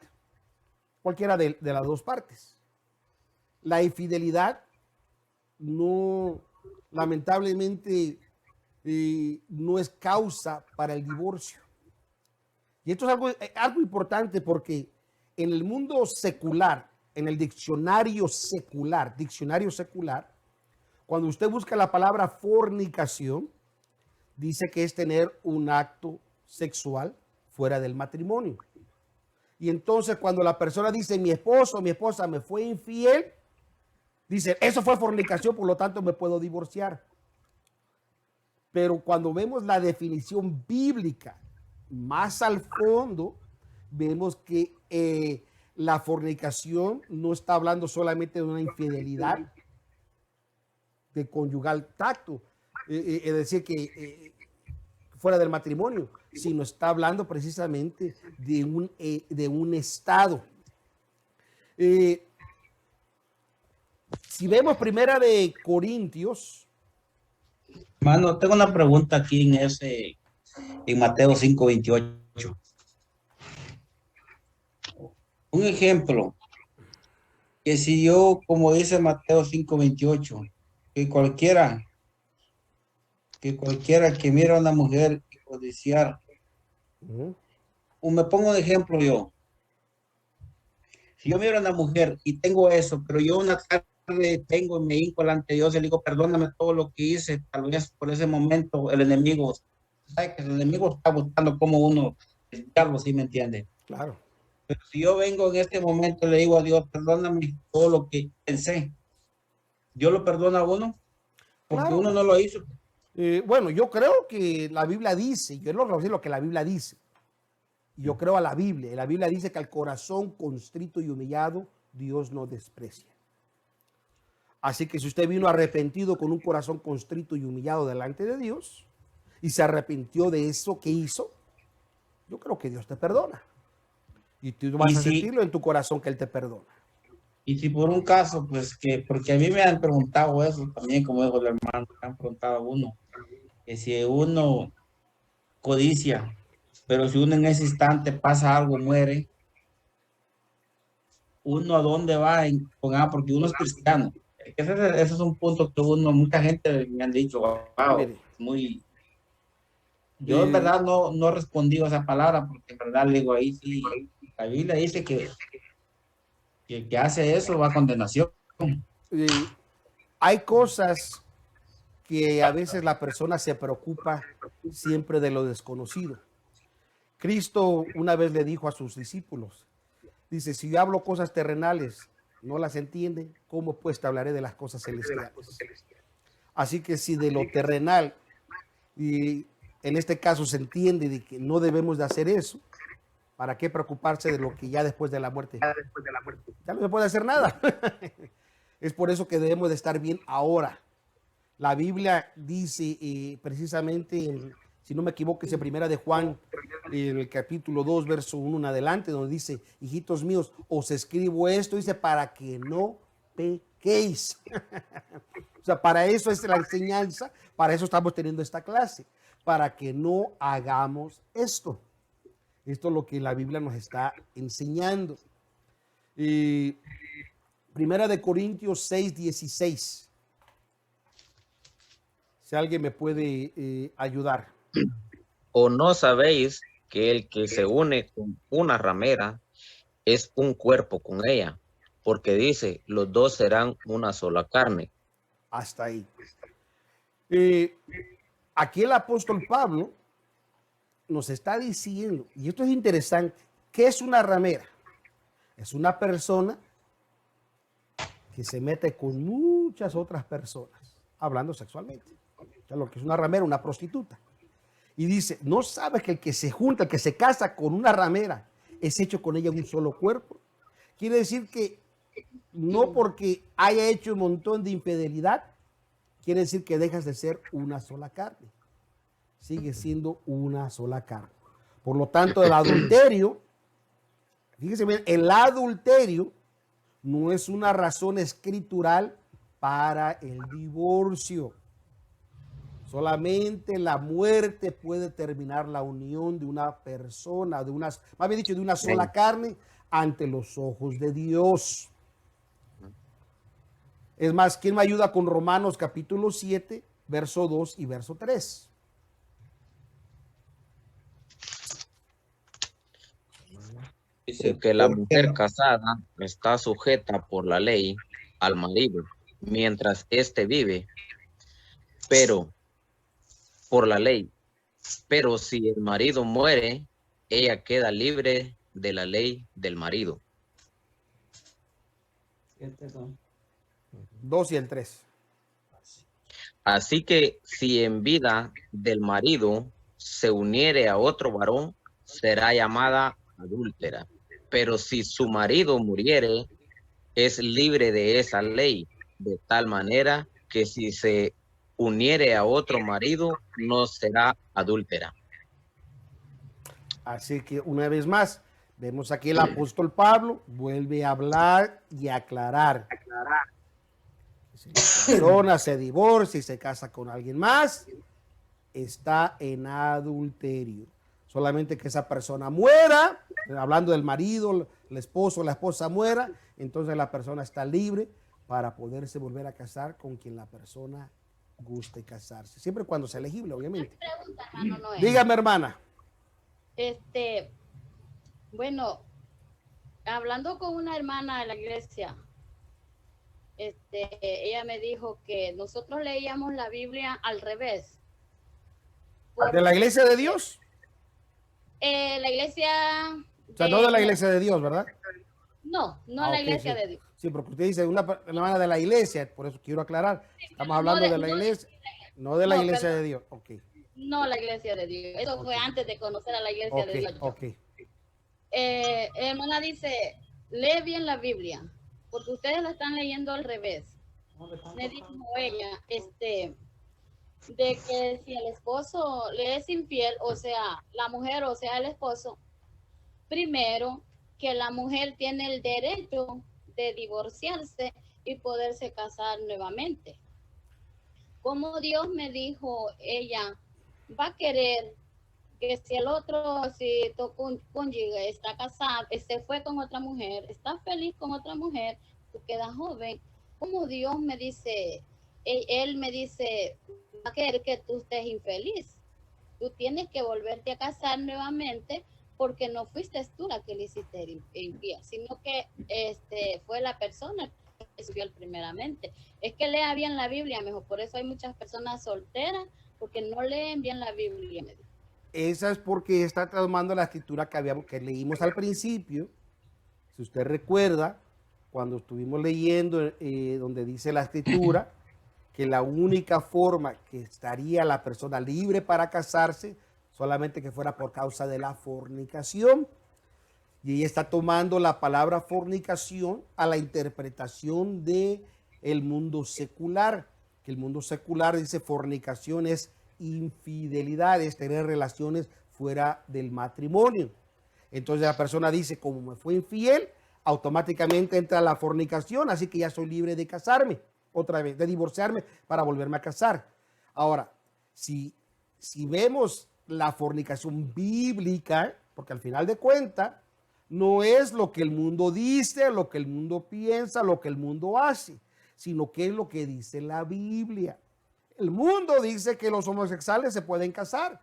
cualquiera de las dos partes. La infidelidad no, lamentablemente, no es causa para el divorcio. Y esto es algo importante porque en el mundo secular, en el diccionario secular, cuando usted busca la palabra fornicación, dice que es tener un acto sexual fuera del matrimonio. Y entonces cuando la persona dice mi esposo o mi esposa me fue infiel, dice eso fue fornicación, por lo tanto me puedo divorciar. Pero cuando vemos la definición bíblica más al fondo, vemos que la fornicación no está hablando solamente de una infidelidad de conyugal tacto, es decir, que fuera del matrimonio, sino está hablando precisamente de un estado. Si vemos primera de Corintios, Hermano, tengo una pregunta aquí en Mateo 5:28. Un ejemplo, que si yo, como dice Mateo 5:28, que cualquiera que mira a una mujer y codiciar, o me pongo un ejemplo yo, si yo miro a una mujer y tengo eso, pero yo una tarde tengo y me hinco delante de Dios y le digo, perdóname todo lo que hice, tal vez por ese momento el enemigo, ¿sabe que el enemigo está buscando como uno desviarlo, ¿sí me entiende? claro. Pero si yo vengo en este momento y le digo a Dios, perdóname todo lo que pensé, ¿Dios lo perdona a uno? Porque Claro. uno no lo hizo. Bueno, yo creo que la Biblia dice, yo no sé lo que la Biblia dice. Yo creo a la Biblia. La Biblia dice que al corazón constrito y humillado, Dios no desprecia. Así que si usted vino arrepentido con un corazón constrito y humillado delante de Dios y se arrepintió de eso que hizo, yo creo que Dios te perdona. Y tú vas a sentirlo en tu corazón que Él te perdona. Y si por un caso, pues que, porque a mí me han preguntado eso también, como dijo el hermano, me han preguntado a uno, que si uno codicia, pero si uno en ese instante pasa algo, muere, uno a dónde va, porque uno es cristiano. Ese es un punto que mucha gente me han dicho, wow, Mire, muy... Yo en verdad no he respondido a esa palabra, porque en verdad le digo ahí, sí, la Biblia dice que hace eso va a condenación. hay cosas que a veces la persona se preocupa siempre de lo desconocido. Cristo una vez le dijo a sus discípulos, dice, si yo hablo cosas terrenales, no las entienden, ¿cómo pues te hablaré de las cosas celestiales? Así que si de lo terrenal, y en este caso se entiende de que no debemos de hacer eso, ¿para qué preocuparse de lo que ya después de la muerte? Ya no se puede hacer nada. Es por eso que debemos de estar bien ahora. La Biblia dice precisamente, si no me equivoco, es en primera de Juan, en el capítulo 2, verso 1 en adelante, donde dice, hijitos míos, os escribo esto, dice, para que no pequéis. O sea, para eso es la enseñanza, para eso estamos teniendo esta clase, para que no hagamos esto. Esto es lo que la Biblia nos está enseñando. Primera de Corintios 6:16. Si alguien me puede ayudar. ¿O no sabéis que el que se une con una ramera es un cuerpo con ella? Porque dice, los dos serán una sola carne. Hasta ahí. Aquí el apóstol Pablo nos está diciendo, y esto es interesante, ¿qué es una ramera? Es una persona que se mete con muchas otras personas, hablando sexualmente. O sea, lo que es una ramera, una prostituta. Y dice, ¿no sabes que el que se junta, el que se casa con una ramera, es hecho con ella un solo cuerpo? Quiere decir que no porque haya hecho un montón de infidelidad, quiere decir que dejas de ser una sola carne. Sigue siendo una sola carne. Por lo tanto, el adulterio, fíjense bien, el adulterio no es una razón escritural para el divorcio. Solamente la muerte puede terminar la unión de una persona, más bien dicho, de una sola carne ante los ojos de Dios. Es más, ¿quién me ayuda con Romanos capítulo 7, verso 2 y verso 3? Dice que la mujer casada está sujeta por la ley al marido mientras éste vive, pero por la ley. Pero si el marido muere, ella queda libre de la ley del marido. 2 y el 3. Así que si en vida del marido se uniere a otro varón, será llamada adúltera. Pero si su marido muriere, es libre de esa ley, de tal manera que si se uniere a otro marido, no será adúltera. Así que una vez más, vemos aquí el apóstol Pablo vuelve a hablar y aclarar. Si la persona se divorcia y se casa con alguien más, está en adulterio. Solamente que esa persona muera, hablando del marido, el esposo, la esposa muera, entonces la persona está libre para poderse volver a casar con quien la persona guste casarse. Siempre cuando sea elegible, obviamente. Pregunta, hermano Noé. Dígame, hermana. Bueno, hablando con una hermana de la iglesia, ella me dijo que nosotros leíamos la Biblia al revés. ¿De la iglesia de Dios? La iglesia... O sea, no de la iglesia de Dios, ¿verdad? No, la ok, iglesia sí. de Dios. Sí, porque usted dice una hermana de la iglesia, por eso quiero aclarar. Estamos hablando de la iglesia, no de la iglesia de Dios. Ok. No la iglesia de Dios. Eso fue antes de conocer a la iglesia de Dios. Ok. Hermana dice, lee bien la Biblia, porque ustedes la están leyendo al revés. Me dijo ella, de que si el esposo le es infiel, o sea, la mujer, o sea, el esposo, primero que la mujer tiene el derecho de divorciarse y poderse casar nuevamente. Como Dios me dijo, ella va a querer que si el otro, si tu cónyuge está casado, se fue con otra mujer, está feliz con otra mujer, tú quedas joven, como Dios me dice, él me dice, va a querer que tú estés infeliz. Tú tienes que volverte a casar nuevamente porque no fuiste tú la que le hiciste infiel, sino que fue la persona que subió primeramente. Es que lea bien la Biblia, mejor. Por eso hay muchas personas solteras, porque no leen bien la Biblia. Esa es porque está tomando la escritura que leímos al principio. Si usted recuerda, cuando estuvimos leyendo donde dice la escritura, que la única forma que estaría la persona libre para casarse, solamente que fuera por causa de la fornicación. Y ella está tomando la palabra fornicación a la interpretación de el mundo secular, que el mundo secular dice fornicación es infidelidad, es tener relaciones fuera del matrimonio. Entonces la persona dice, como me fue infiel, automáticamente entra la fornicación, así que ya soy libre de casarme otra vez, de divorciarme para volverme a casar. Ahora, si vemos la fornicación bíblica, porque al final de cuentas, no es lo que el mundo dice, lo que el mundo piensa, lo que el mundo hace, sino que es lo que dice la Biblia. El mundo dice que los homosexuales se pueden casar,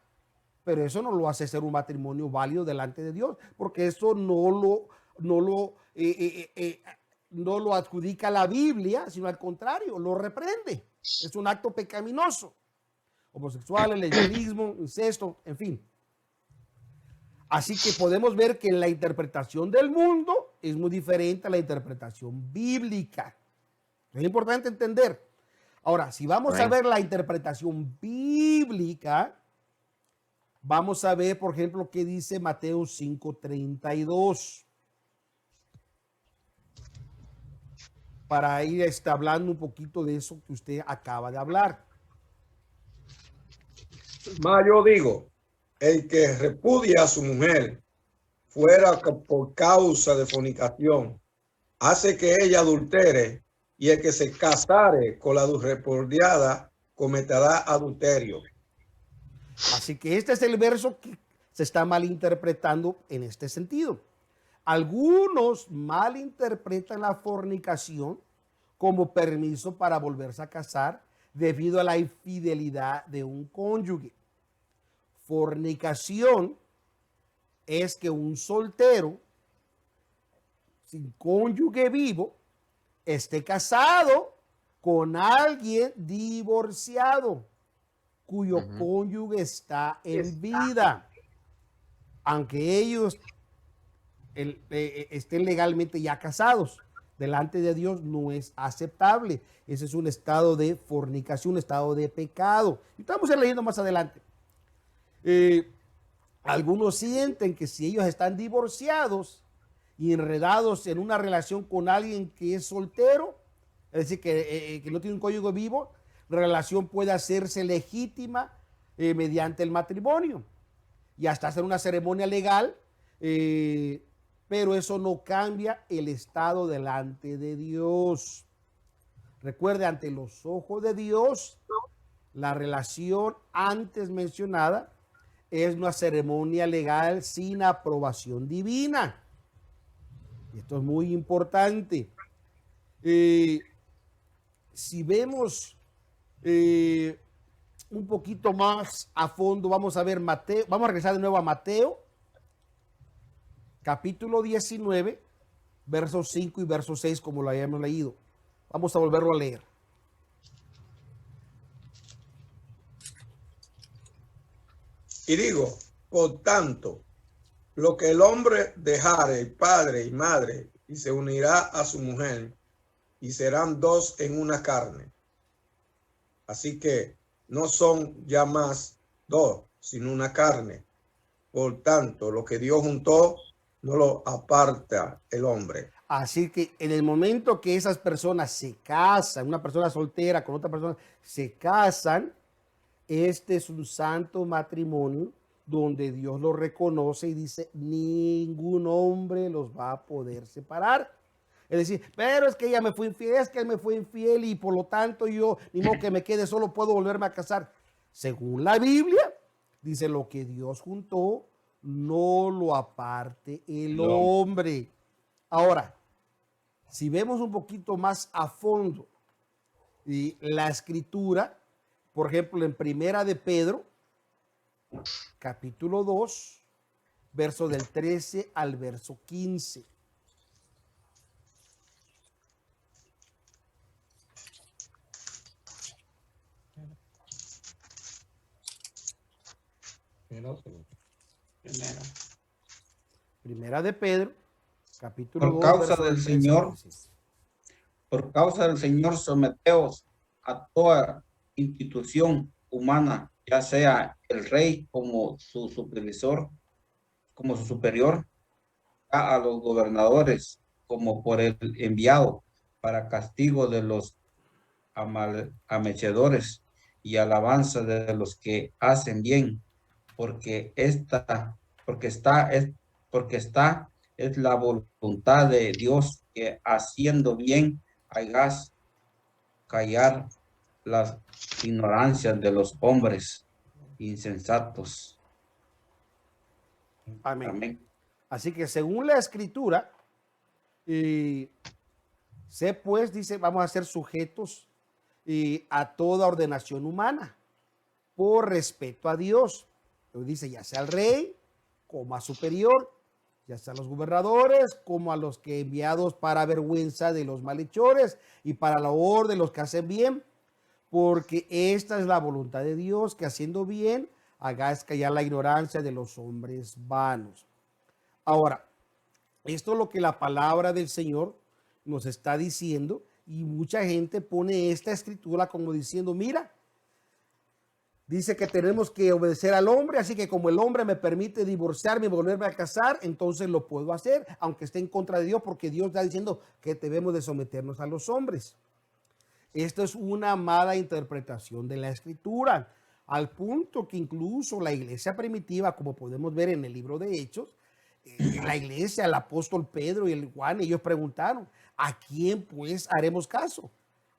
pero eso no lo hace ser un matrimonio válido delante de Dios, porque eso no lo adjudica la Biblia, sino al contrario, lo reprende. Es un acto pecaminoso. Homosexuales, lesbianismo, incesto, en fin. Así que podemos ver que la interpretación del mundo es muy diferente a la interpretación bíblica. Es importante entender. Ahora, si vamos a ver la interpretación bíblica, vamos a ver, por ejemplo, qué dice Mateo 5:32. Para ir hablando un poquito de eso que usted acaba de hablar. Más yo digo, el que repudia a su mujer fuera por causa de fornicación, hace que ella adultere, y el que se casare con la repudiada cometerá adulterio. Así que este es el verso que se está malinterpretando en este sentido. Algunos malinterpretan la fornicación como permiso para volverse a casar debido a la infidelidad de un cónyuge. Fornicación es que un soltero sin cónyuge vivo esté casado con alguien divorciado cuyo cónyuge está en vida, aunque ellos estén legalmente ya casados. Delante de Dios no es aceptable. Ese es un estado de fornicación, un estado de pecado. Y estamos leyendo más adelante. Algunos sienten que si ellos están divorciados y enredados en una relación con alguien que es soltero, es decir, que no tiene un cónyuge vivo, la relación puede hacerse legítima mediante el matrimonio y hasta hacer una ceremonia legal, pero eso no cambia el estado delante de Dios. Recuerde, ante los ojos de Dios, la relación antes mencionada es una ceremonia legal sin aprobación divina. Esto es muy importante. Si vemos un poquito más a fondo, vamos a ver Mateo, vamos a regresar de nuevo a Mateo, capítulo 19, versos 5 y verso 6, como lo hayamos leído. Vamos a volverlo a leer. Y digo, por tanto, lo que el hombre dejare padre y madre y se unirá a su mujer y serán dos en una carne. Así que no son ya más dos, sino una carne. Por tanto, lo que Dios juntó, no lo aparta el hombre. Así que en el momento que esas personas se casan, una persona soltera con otra persona se casan, este es un santo matrimonio donde Dios lo reconoce y dice, ningún hombre los va a poder separar. Es decir, pero es que ella me fue infiel, es que él me fue infiel y por lo tanto yo, ni modo que me quede solo, puedo volverme a casar. Según la Biblia, dice, lo que Dios juntó, no lo aparte el hombre. Ahora, si vemos un poquito más a fondo y la escritura, por ejemplo, en Primera de Pedro, capítulo 2, verso del 13 al verso 15. Primera de Pedro, capítulo 2. Por causa del Señor, por causa del Señor, someteos a toda institución humana, ya sea el rey como su supervisor, como su superior, a los gobernadores como por el enviado para castigo de los amechadores y alabanza de los que hacen bien, porque está es la voluntad de Dios que haciendo bien hagas callar las ignorancias de los hombres insensatos. Amén. Amén. Así que según la escritura, sé pues, dice, vamos a ser sujetos a toda ordenación humana por respeto a Dios. Entonces dice, ya sea al rey como a superior, ya sea a los gobernadores como a los que enviados para vergüenza de los malhechores y para la labor de los que hacen bien, porque esta es la voluntad de Dios, que haciendo bien hagáis callar la ignorancia de los hombres vanos. Ahora, esto es lo que la palabra del Señor nos está diciendo, y mucha gente pone esta escritura como diciendo, mira, dice que tenemos que obedecer al hombre, así que como el hombre me permite divorciarme y volverme a casar, entonces lo puedo hacer, aunque esté en contra de Dios, porque Dios está diciendo que debemos de someternos a los hombres. Esto es una mala interpretación de la escritura, al punto que incluso la iglesia primitiva, como podemos ver en el libro de Hechos, la iglesia, el apóstol Pedro y el Juan, ellos preguntaron, ¿a quién pues haremos caso?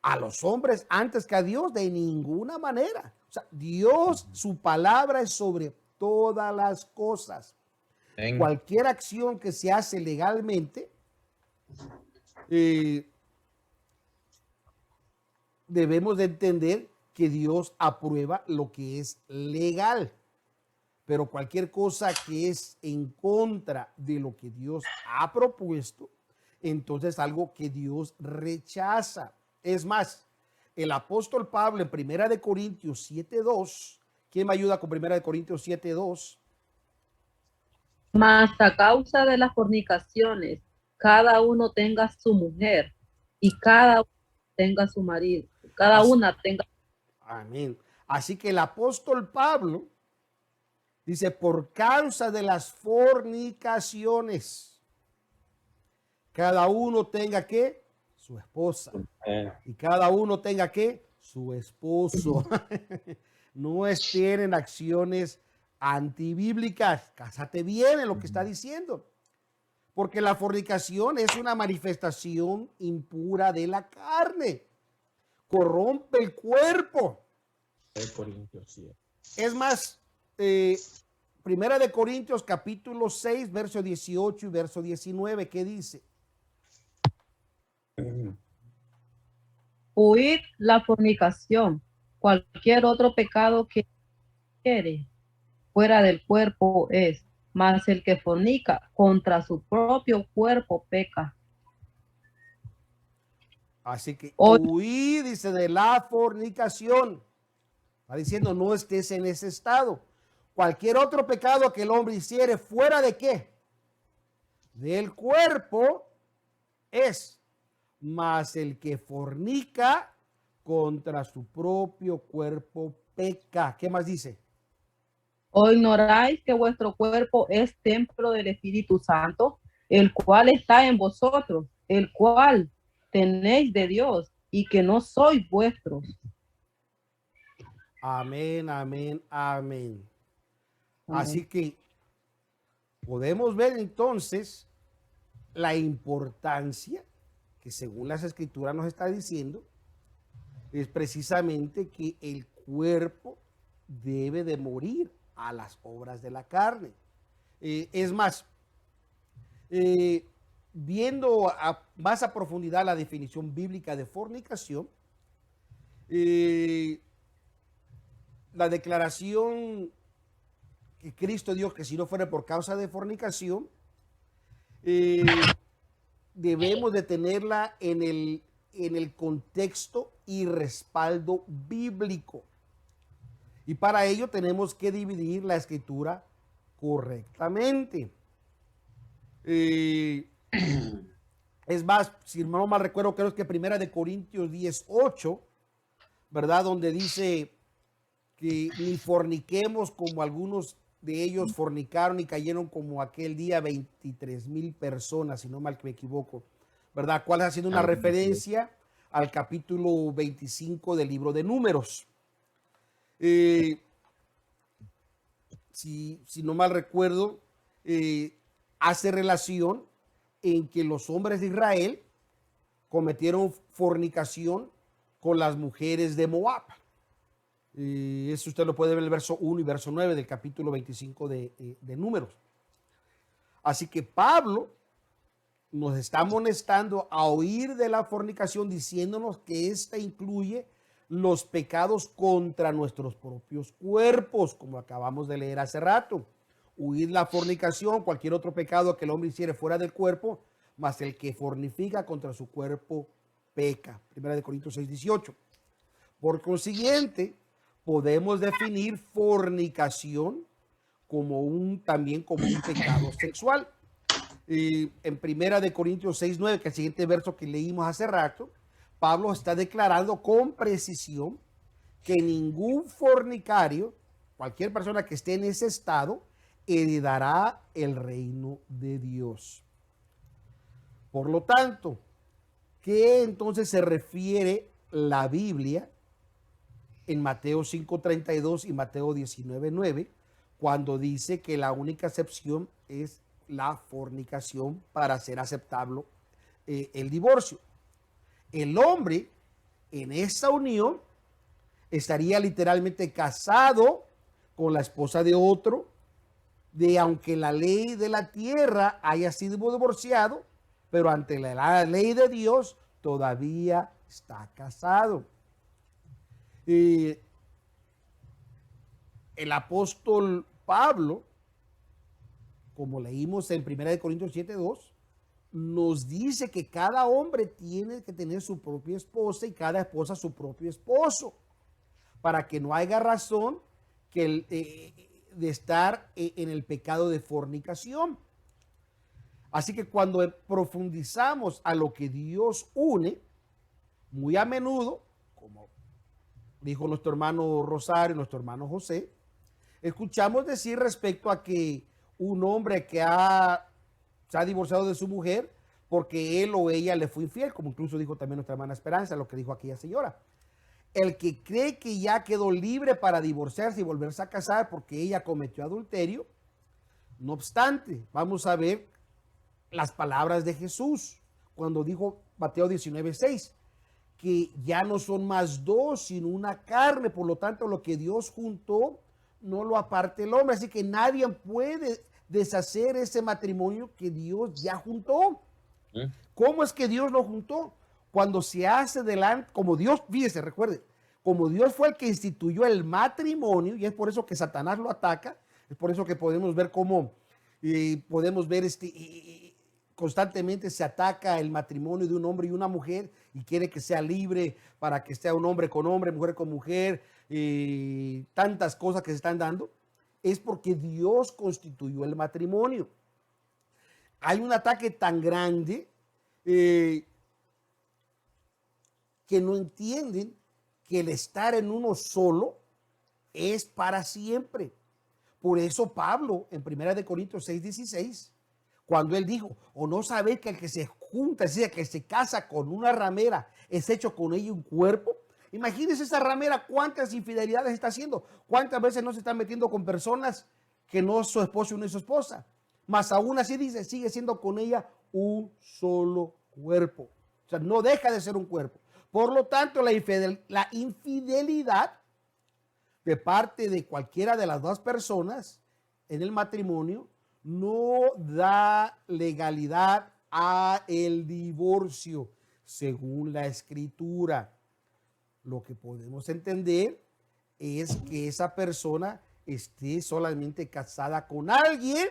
¿A los hombres antes que a Dios? De ninguna manera. O sea, Dios, su palabra es sobre todas las cosas. Cualquier acción que se hace legalmente, debemos de entender que Dios aprueba lo que es legal. Pero cualquier cosa que es en contra de lo que Dios ha propuesto, entonces es algo que Dios rechaza. Es más, el apóstol Pablo en 1 Corintios 7:2, ¿quién me ayuda con 1 Corintios 7:2? Mas a causa de las fornicaciones, cada uno tenga su mujer y cada uno tenga su marido, cada una tenga. Amén. Así que el apóstol Pablo dice, por causa de las fornicaciones, cada uno tenga que su esposa y cada uno tenga que su esposo. No tienen acciones antibíblicas. Cásate bien en lo que está diciendo, porque la fornicación es una manifestación impura de la carne. corrompe el cuerpo. Corintios 7. Es más, Primera de Corintios capítulo 6, verso 18 y verso 19, ¿qué dice? Huid la fornicación. Cualquier otro pecado que quiere fuera del cuerpo es, mas el que fornica contra su propio cuerpo peca. Así que Hoy- huí, dice, de la fornicación. Está diciendo, no estés en ese estado. Cualquier otro pecado que el hombre hiciere fuera de qué? Del cuerpo es, mas el que fornica contra su propio cuerpo peca. ¿Qué más dice? ¿O ignoráis que vuestro cuerpo es templo del Espíritu Santo, el cual está en vosotros, el cual tenéis de Dios y que no sois vuestros? Amén, amén, amén. Así que podemos ver entonces la importancia que según las escrituras nos está diciendo es precisamente que el cuerpo debe de morir a las obras de la carne. Es más, viendo más a profundidad la definición bíblica de fornicación, la declaración que Cristo dio que si no fuera por causa de fornicación, debemos de tenerla en el contexto y respaldo bíblico. Y para ello tenemos que dividir la escritura correctamente. Es más, si no mal recuerdo, creo que Primera de Corintios 10:8, ¿verdad? Donde dice que ni forniquemos como algunos de ellos fornicaron y cayeron como aquel día 23,000 personas, si no mal que me equivoco, ¿verdad? ¿Cuál haciendo una referencia al capítulo 25 del libro de Números? Si no mal recuerdo, hace relación en que los hombres de Israel cometieron fornicación con las mujeres de Moab. Eso usted lo puede ver en el verso 1 y verso 9 del capítulo 25 de Números. Así que Pablo nos está amonestando a huir de la fornicación, diciéndonos que esta incluye los pecados contra nuestros propios cuerpos, como acabamos de leer hace rato. Huir la fornicación, cualquier otro pecado que el hombre hiciere fuera del cuerpo, mas el que fornifica contra su cuerpo peca. Primera de Corintios 6:18. Por consiguiente, podemos definir fornicación también como un pecado sexual. En Primera de Corintios 6:9, que es el siguiente verso que leímos hace rato, Pablo está declarando con precisión que ningún fornicario, cualquier persona que esté en ese estado, heredará el reino de Dios. Por lo tanto, ¿qué entonces se refiere la Biblia en Mateo 5:32 y Mateo 19:9, cuando dice que la única excepción es la fornicación para ser aceptable el divorcio? El hombre en esa unión estaría literalmente casado con la esposa de otro, aunque la ley de la tierra haya sido divorciado, pero ante la ley de Dios todavía está casado. El apóstol Pablo, como leímos en 1 Corintios 7:2, nos dice que cada hombre tiene que tener su propia esposa y cada esposa su propio esposo, para que no haya razón de estar en el pecado de fornicación. Así que cuando profundizamos a lo que Dios une, muy a menudo, como dijo nuestro hermano Rosario, nuestro hermano José, escuchamos decir respecto a que un hombre que se ha divorciado de su mujer porque él o ella le fue infiel, como incluso dijo también nuestra hermana Esperanza, lo que dijo aquella señora. El que cree que ya quedó libre para divorciarse y volverse a casar porque ella cometió adulterio, no obstante, vamos a ver las palabras de Jesús cuando dijo Mateo 19:6, que ya no son más dos, sino una carne. Por lo tanto, lo que Dios juntó, no lo aparte el hombre. Así que nadie puede deshacer ese matrimonio que Dios ya juntó. ¿Cómo es que Dios lo juntó? Cuando se hace delante, como Dios, fíjese, recuerde, como Dios fue el que instituyó el matrimonio, y es por eso que Satanás lo ataca, es por eso que podemos ver cómo, podemos ver constantemente se ataca el matrimonio de un hombre y una mujer y quiere que sea libre para que sea un hombre con hombre, mujer con mujer, tantas cosas que se están dando, es porque Dios constituyó el matrimonio. Hay un ataque tan grande que no entienden que el estar en uno solo es para siempre. Por eso Pablo en 1 Corintios 6:16, cuando él dijo, o no sabéis que el que se junta, es decir, que se casa con una ramera, es hecho con ella un cuerpo. Imagínense esa ramera, cuántas infidelidades está haciendo, cuántas veces no se está metiendo con personas que no es su esposo y no es su esposa. Mas aún así dice, sigue siendo con ella un solo cuerpo. O sea, no deja de ser un cuerpo. Por lo tanto, la infidelidad de parte de cualquiera de las dos personas en el matrimonio no da legalidad a el divorcio, según la Escritura. Lo que podemos entender es que esa persona esté solamente casada con alguien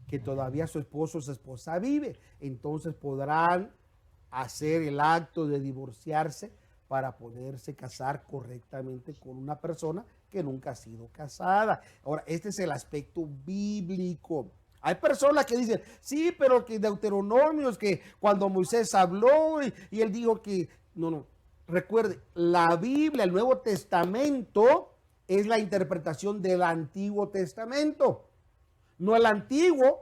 que todavía su esposo o su esposa vive. Entonces podrán hacer el acto de divorciarse para poderse casar correctamente con una persona que nunca ha sido casada. Ahora, este es el aspecto bíblico. Hay personas que dicen, sí, pero que Deuteronomios, que cuando Moisés habló y él dijo que, no. Recuerde, la Biblia, el Nuevo Testamento, es la interpretación del Antiguo Testamento. No, el Antiguo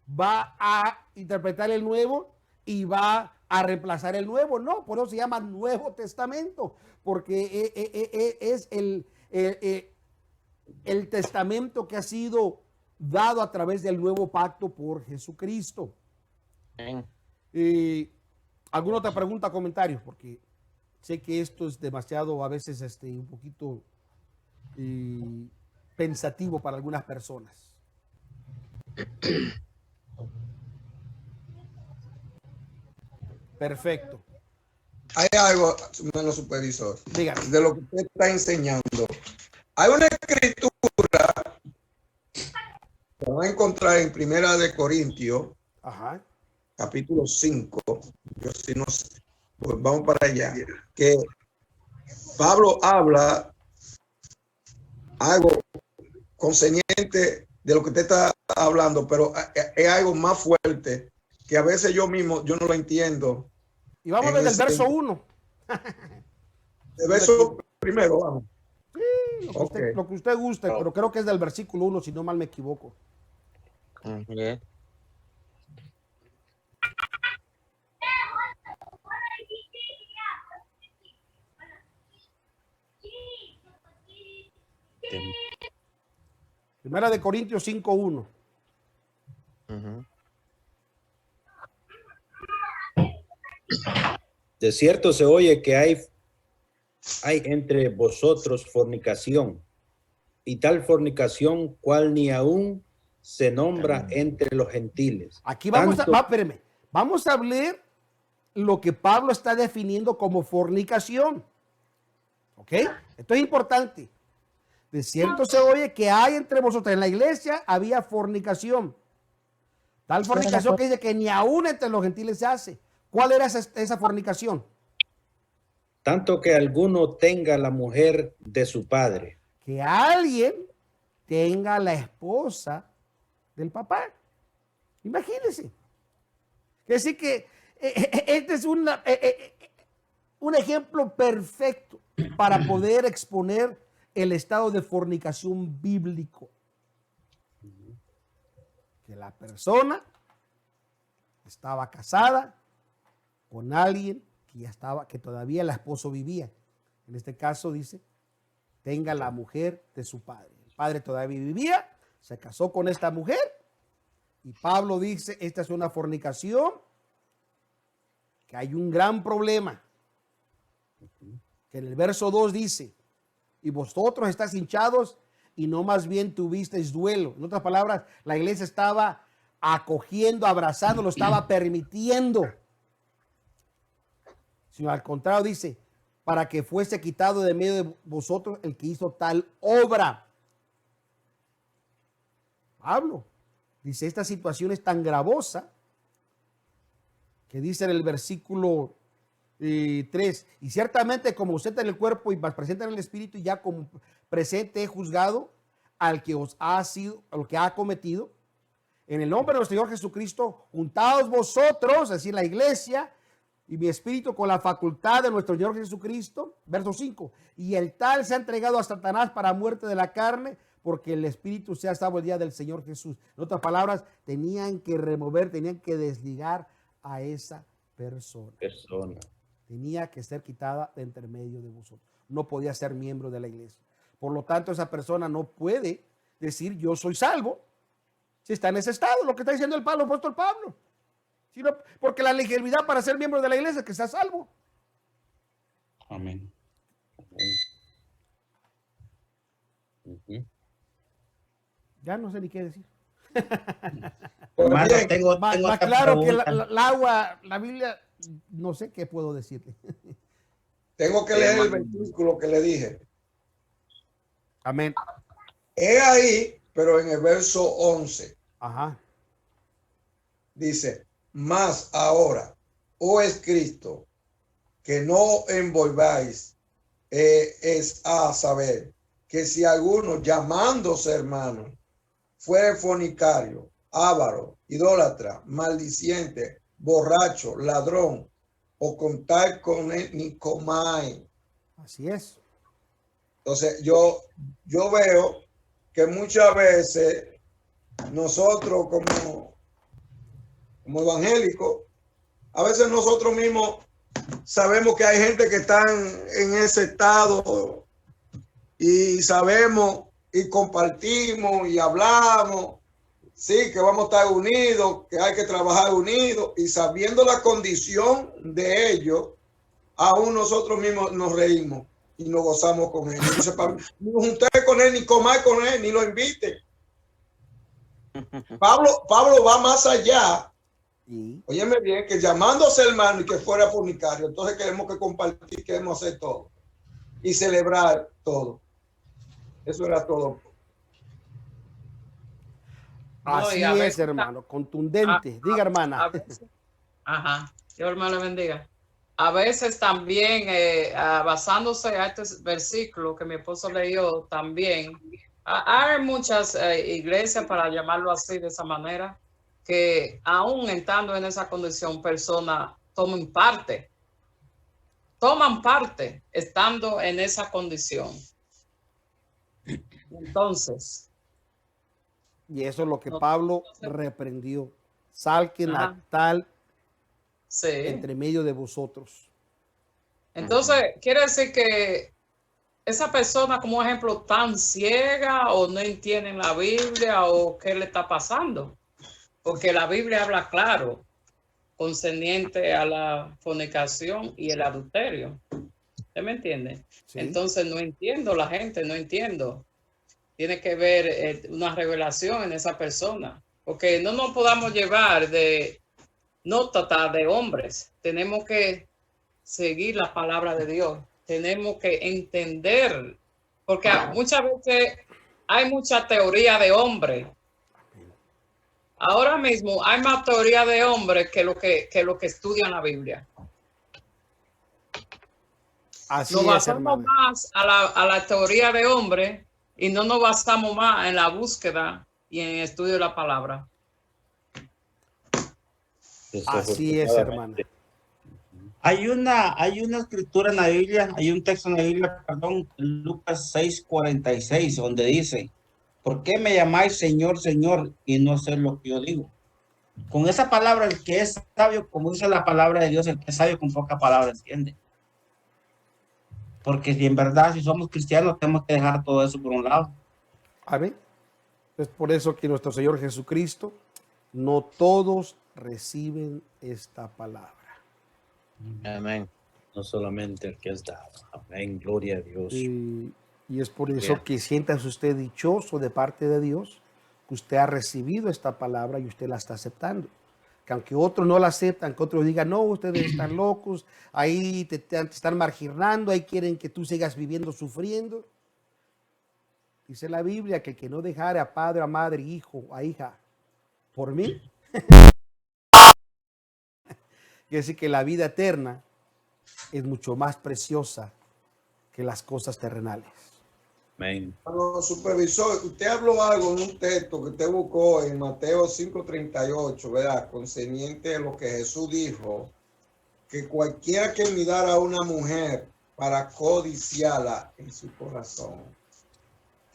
va a interpretar el Nuevo y va a reemplazar el Nuevo. No, por eso se llama Nuevo Testamento, porque es el testamento que ha sido dado a través del nuevo pacto por Jesucristo. ¿Alguna otra pregunta o comentario? Porque sé que esto es demasiado, a veces, un poquito pensativo para algunas personas. Perfecto. Hay algo, menos supervisor, Dígame. de lo que usted está enseñando. Hay una escritura que va a encontrar en 1 Corintios, Ajá. capítulo 5. Yo sí no sé. Pues vamos para allá. Que Pablo habla algo concerniente de lo que usted está hablando, pero es algo más fuerte que a veces yo mismo, yo no lo entiendo. Y vamos desde el verso 1. El verso primero, vamos. Sí, lo que usted guste, pero creo que es del versículo 1, si no mal me equivoco. Primera de Corintios 5:1. De cierto se oye que hay entre vosotros fornicación, y tal fornicación cual ni aún se nombra entre los gentiles. Aquí vamos a hablar lo que Pablo está definiendo como fornicación. ¿Ok? Esto es importante. De cierto se oye que hay entre vosotros, en la iglesia había fornicación. Tal fornicación que dice que ni aún entre los gentiles se hace. ¿Cuál era esa fornicación? Tanto que alguno tenga la mujer de su padre. Que alguien tenga la esposa del papá. Imagínense. Es decir que este es un ejemplo perfecto para poder exponer el estado de fornicación bíblico. Que la persona estaba casada con alguien que todavía el esposo vivía. En este caso dice, tenga la mujer de su padre. El padre todavía vivía, se casó con esta mujer y Pablo dice, esta es una fornicación, que hay un gran problema. Que en el verso 2 dice, y vosotros estáis hinchados y no más bien tuvisteis duelo. En otras palabras, la iglesia estaba acogiendo, abrazando, lo estaba permitiendo. Sino al contrario dice, para que fuese quitado de medio de vosotros el que hizo tal obra. Pablo dice, esta situación es tan gravosa que dice en el versículo 3, y ciertamente como usted en el cuerpo y más presente en el espíritu, ya como presente he juzgado al que os ha sido, al que ha cometido, en el nombre de nuestro Señor Jesucristo, juntados vosotros, es decir, la iglesia, y mi espíritu con la facultad de nuestro Señor Jesucristo, verso 5, y el tal se ha entregado a Satanás para muerte de la carne, porque el espíritu se ha estado el día del Señor Jesús. En otras palabras, tenían que remover, tenían que desligar a esa persona. Tenía que ser quitada de entre medio de vosotros. No podía ser miembro de la iglesia. Por lo tanto, esa persona no puede decir yo soy salvo si está en ese estado, lo que está diciendo el apóstol Pablo. Sino porque la legitimidad para ser miembro de la iglesia es que sea salvo. Amén. Ya no sé ni qué decir. Tengo Más otra claro que pregunta. el agua, la Biblia, no sé qué puedo decirle. Tengo que leer el versículo que le dije. Amén. He ahí, pero en el verso 11. Ajá. Dice, más ahora, oh es Cristo, que no envolváis, es a saber, que si alguno llamándose hermano fuere fornicario, avaro, idólatra, maldiciente, borracho, ladrón, o contar con él ni comáis. Así es. Entonces yo veo que muchas veces nosotros como evangélicos, a veces nosotros mismos sabemos que hay gente que están en ese estado y sabemos y compartimos y hablamos, sí, que vamos a estar unidos, que hay que trabajar unidos, y sabiendo la condición de ellos, aún nosotros mismos nos reímos y nos gozamos con él. Dice Pablo, ni os juntéis con él, ni comáis con él, ni lo invite. Pablo va más allá. Óyeme bien, que llamándose hermano y que fuera fornicario, entonces queremos que compartir, queremos hacer todo y celebrar todo. Eso era todo. Así es, hermano, contundente. Diga, hermana. Ajá, Dios hermano le bendiga. A veces también, basándose a este versículo que mi esposo leyó también, hay muchas iglesias, para llamarlo así, de esa manera, que aún estando en esa condición, personas toman parte estando en esa condición. Entonces. Y eso es lo que Pablo reprendió. Salquen a tal entre medio de vosotros. Entonces, quiere decir que esa persona, como ejemplo, tan ciega o no entienden la Biblia o qué le está pasando. Porque la Biblia habla claro concerniente a la fornicación y el adulterio. ¿Usted me entiende? Sí. Entonces no entiendo la gente, no entiendo. Tiene que ver una revelación en esa persona. Porque no nos podamos llevar no tratar de hombres. Tenemos que seguir la palabra de Dios. Tenemos que entender. Porque muchas veces hay mucha teoría de hombre. Ahora mismo hay más teoría de hombres que lo que estudian la Biblia. Así nos es, basamos hermano. más a la teoría de hombre y no nos basamos más en la búsqueda y en el estudio de la palabra. Así es, hermano. Hay una escritura en la Biblia, hay un texto en la Biblia, perdón, Lucas 6:46, donde dice: ¿por qué me llamáis Señor, Señor, y no sé lo que yo digo? Con esa palabra, el que es sabio, como dice la palabra de Dios, el que es sabio con poca palabra entiende. Porque si en verdad, si somos cristianos, tenemos que dejar todo eso por un lado. Amén. Es por eso que nuestro Señor Jesucristo, no todos reciben esta palabra. Amén. no solamente el que es dado. Amén, gloria a Dios. Y es por eso que siéntase usted dichoso de parte de Dios, que usted ha recibido esta palabra y usted la está aceptando. Que aunque otros no la aceptan, que otros digan, no, ustedes están locos, ahí te están marginando, ahí quieren que tú sigas viviendo sufriendo. Dice la Biblia que el que no dejare a padre, a madre, hijo, a hija, por mí, quiere decir que la vida eterna es mucho más preciosa que las cosas terrenales. Amén. Bueno, supervisor, usted habló algo en un texto que usted buscó en Mateo 5:38, ¿verdad? Concerniente a lo que Jesús dijo, que cualquiera que mirara a una mujer para codiciarla en su corazón.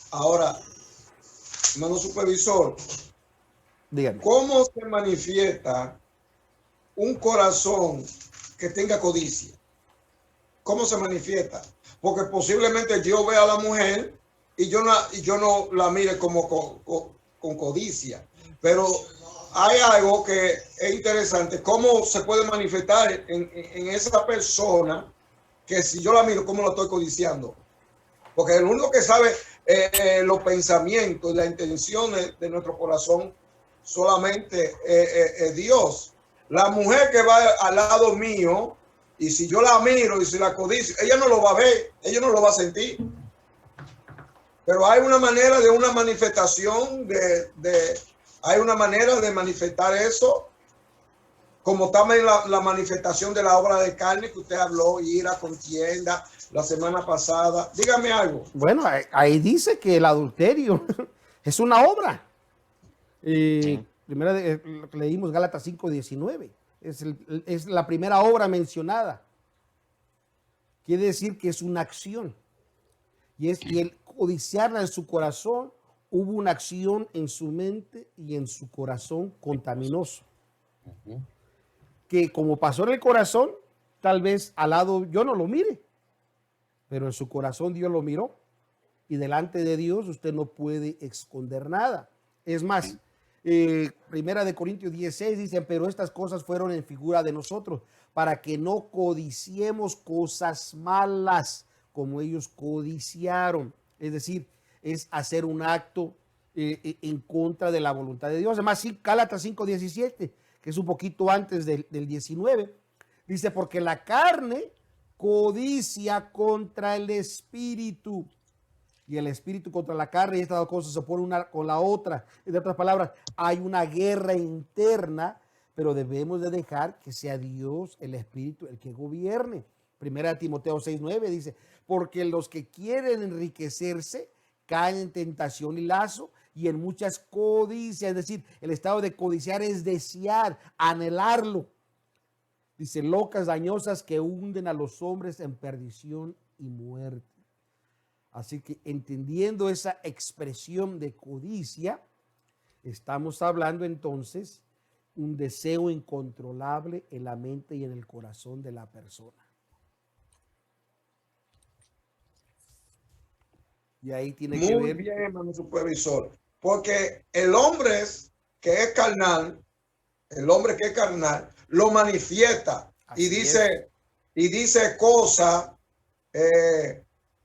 Ahora, hermano supervisor, Dígame. ¿cómo se manifiesta un corazón que tenga codicia? ¿Cómo se manifiesta? Porque posiblemente yo vea a la mujer y yo no la mire como con codicia. Pero hay algo que es interesante. ¿Cómo se puede manifestar en esa persona que si yo la miro, cómo la estoy codiciando? Porque el único que sabe los pensamientos y las intenciones de nuestro corazón solamente es Dios. La mujer que va al lado mío, y si yo la miro y si la codicio, ella no lo va a ver, ella no lo va a sentir. Pero hay una manera de una manifestación, hay una manera de manifestar eso, como también la manifestación de la obra de carne que usted habló, ira, contienda, la semana pasada. Dígame algo. Bueno, ahí dice que el adulterio es una obra. Primero leímos Gálatas 5:19. Es la primera obra mencionada. Quiere decir que es una acción. Y el codiciarla en su corazón, hubo una acción en su mente y en su corazón contaminoso. Que como pasó en el corazón, tal vez al lado yo no lo mire, pero en su corazón Dios lo miró. Y delante de Dios usted no puede esconder nada. Es más, Primera de Corintios 16 dice, pero estas cosas fueron en figura de nosotros, para que no codiciemos cosas malas como ellos codiciaron. Es decir, es hacer un acto en contra de la voluntad de Dios. Además, Gálatas 5:17, que es un poquito antes del 19, dice, porque la carne codicia contra el espíritu, y el espíritu contra la carne, y estas dos cosas se oponen una con la otra. En otras palabras, hay una guerra interna, pero debemos de dejar que sea Dios, el espíritu, el que gobierne. Primera de Timoteo 6:9 dice, porque los que quieren enriquecerse caen en tentación y lazo y en muchas codicias. Es decir, el estado de codiciar es desear, anhelarlo. Dice, locas, dañosas que hunden a los hombres en perdición y muerte. Así que entendiendo esa expresión de codicia, estamos hablando entonces un deseo incontrolable en la mente y en el corazón de la persona. Y ahí tiene que ver. Muy bien, hermano supervisor. Porque el hombre que es carnal, lo manifiesta y dice cosas.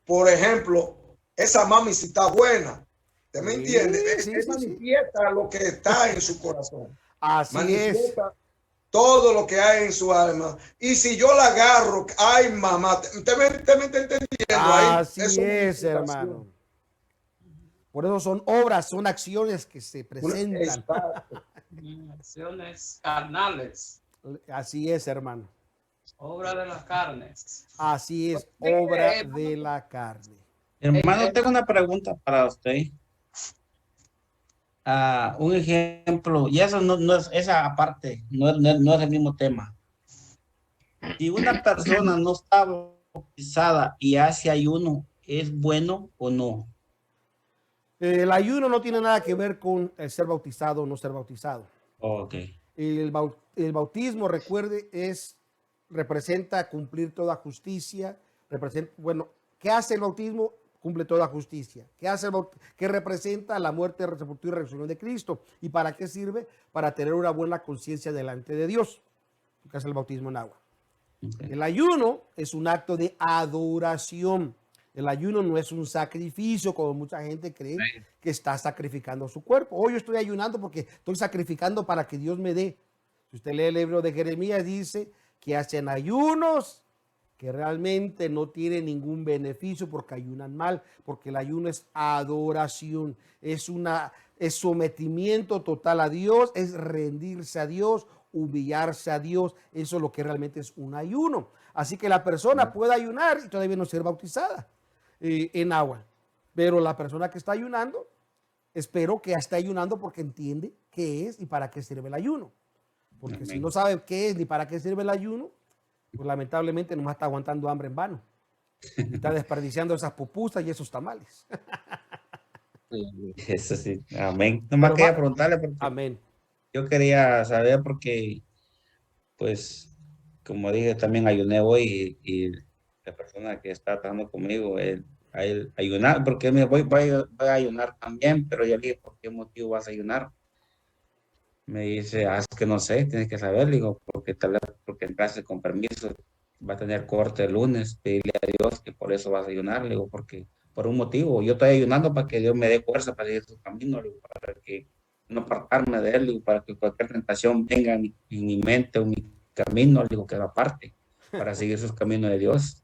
Por ejemplo, esa mami si está buena. ¿Usted me entiende? Manifiesta lo que está en su corazón. Así manifiesta es. Todo lo que hay en su alma. Y si yo la agarro, ay mamá, ¿usted me está entendiendo? Así es, hermano. Por eso son obras, son acciones que se presentan. Acciones carnales. Así es, hermano. Obra de las carnes. Así es, obra de la carne. Hermano, tengo una pregunta para usted. Un ejemplo, y eso no es esa aparte, no es el mismo tema. Si una persona no está bautizada y hace ayuno, ¿es bueno o no? El ayuno no tiene nada que ver con el ser bautizado o no ser bautizado. Ok. El bautismo, recuerde, representa cumplir toda justicia. ¿Qué hace el bautismo? Cumple toda justicia. ¿Qué representa? La muerte, sepultura y resurrección de Cristo. ¿Y para qué sirve? Para tener una buena conciencia delante de Dios. ¿Qué hace el bautismo en agua? El ayuno es un acto de adoración. El ayuno no es un sacrificio, como mucha gente cree que está sacrificando su cuerpo. Hoy yo estoy ayunando porque estoy sacrificando para que Dios me dé. Si usted lee el libro de Jeremías, dice que hacen ayunos que realmente no tienen ningún beneficio porque ayunan mal, porque el ayuno es adoración, es sometimiento total a Dios, es rendirse a Dios, humillarse a Dios. Eso es lo que realmente es un ayuno. Así que la persona puede ayunar y todavía no ser bautizada en agua, pero la persona que está ayunando, espero que esté ayunando porque entiende qué es y para qué sirve el ayuno. Porque si no sabe qué es ni para qué sirve el ayuno, pues lamentablemente nomás está aguantando hambre en vano. Y está desperdiciando esas pupusas y esos tamales. Eso sí, amén. Nomás quería preguntarle porque amén. Yo quería saber porque, pues, como dije, también ayuné hoy y la persona que está trabajando conmigo, él ayunar, porque me voy a ayunar también, pero yo le dije, ¿por qué motivo vas a ayunar? Me dice, es que no sé, tienes que saber, le digo, porque tal vez, porque entraste con permiso, va a tener corte el lunes, pedirle a Dios que por eso vas a ayunar, le digo, porque por un motivo, yo estoy ayunando para que Dios me dé fuerza para seguir su camino, le digo, para que no apartarme de él, le digo, para que cualquier tentación venga en mi mente o en mi camino, le digo, que lo aparte, para seguir sus caminos de Dios.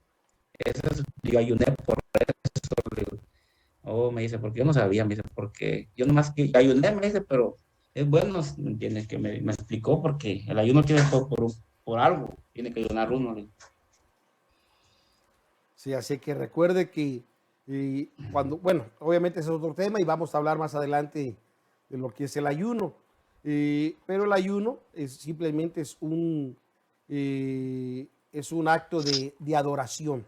Eso es, yo ayuné por eso, le digo. Oh, me dice, porque yo no sabía, me dice, porque yo nomás que ayuné, me dice, pero es bueno, ¿me entiendes? Que me explicó porque el ayuno tiene por algo, tiene que ayunar uno. Sí, así que recuerde que cuando, bueno, obviamente ese es otro tema y vamos a hablar más adelante de lo que es el ayuno, pero el ayuno simplemente es un acto de adoración.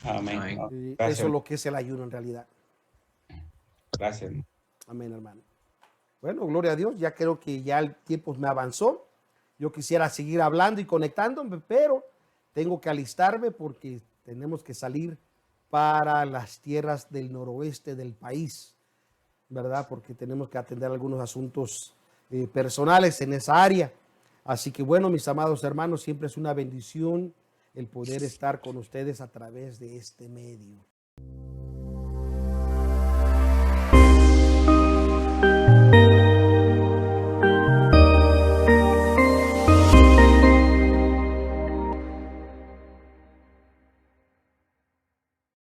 Amén. Eso es lo que es el ayuno en realidad. Gracias. Amén, hermano. Bueno, gloria a Dios, ya creo que ya el tiempo me avanzó. Yo quisiera seguir hablando y conectándome, pero tengo que alistarme porque tenemos que salir para las tierras del noroeste del país, ¿verdad? Porque tenemos que atender algunos asuntos personales en esa área. Así que bueno, mis amados hermanos, siempre es una bendición el poder estar con ustedes a través de este medio.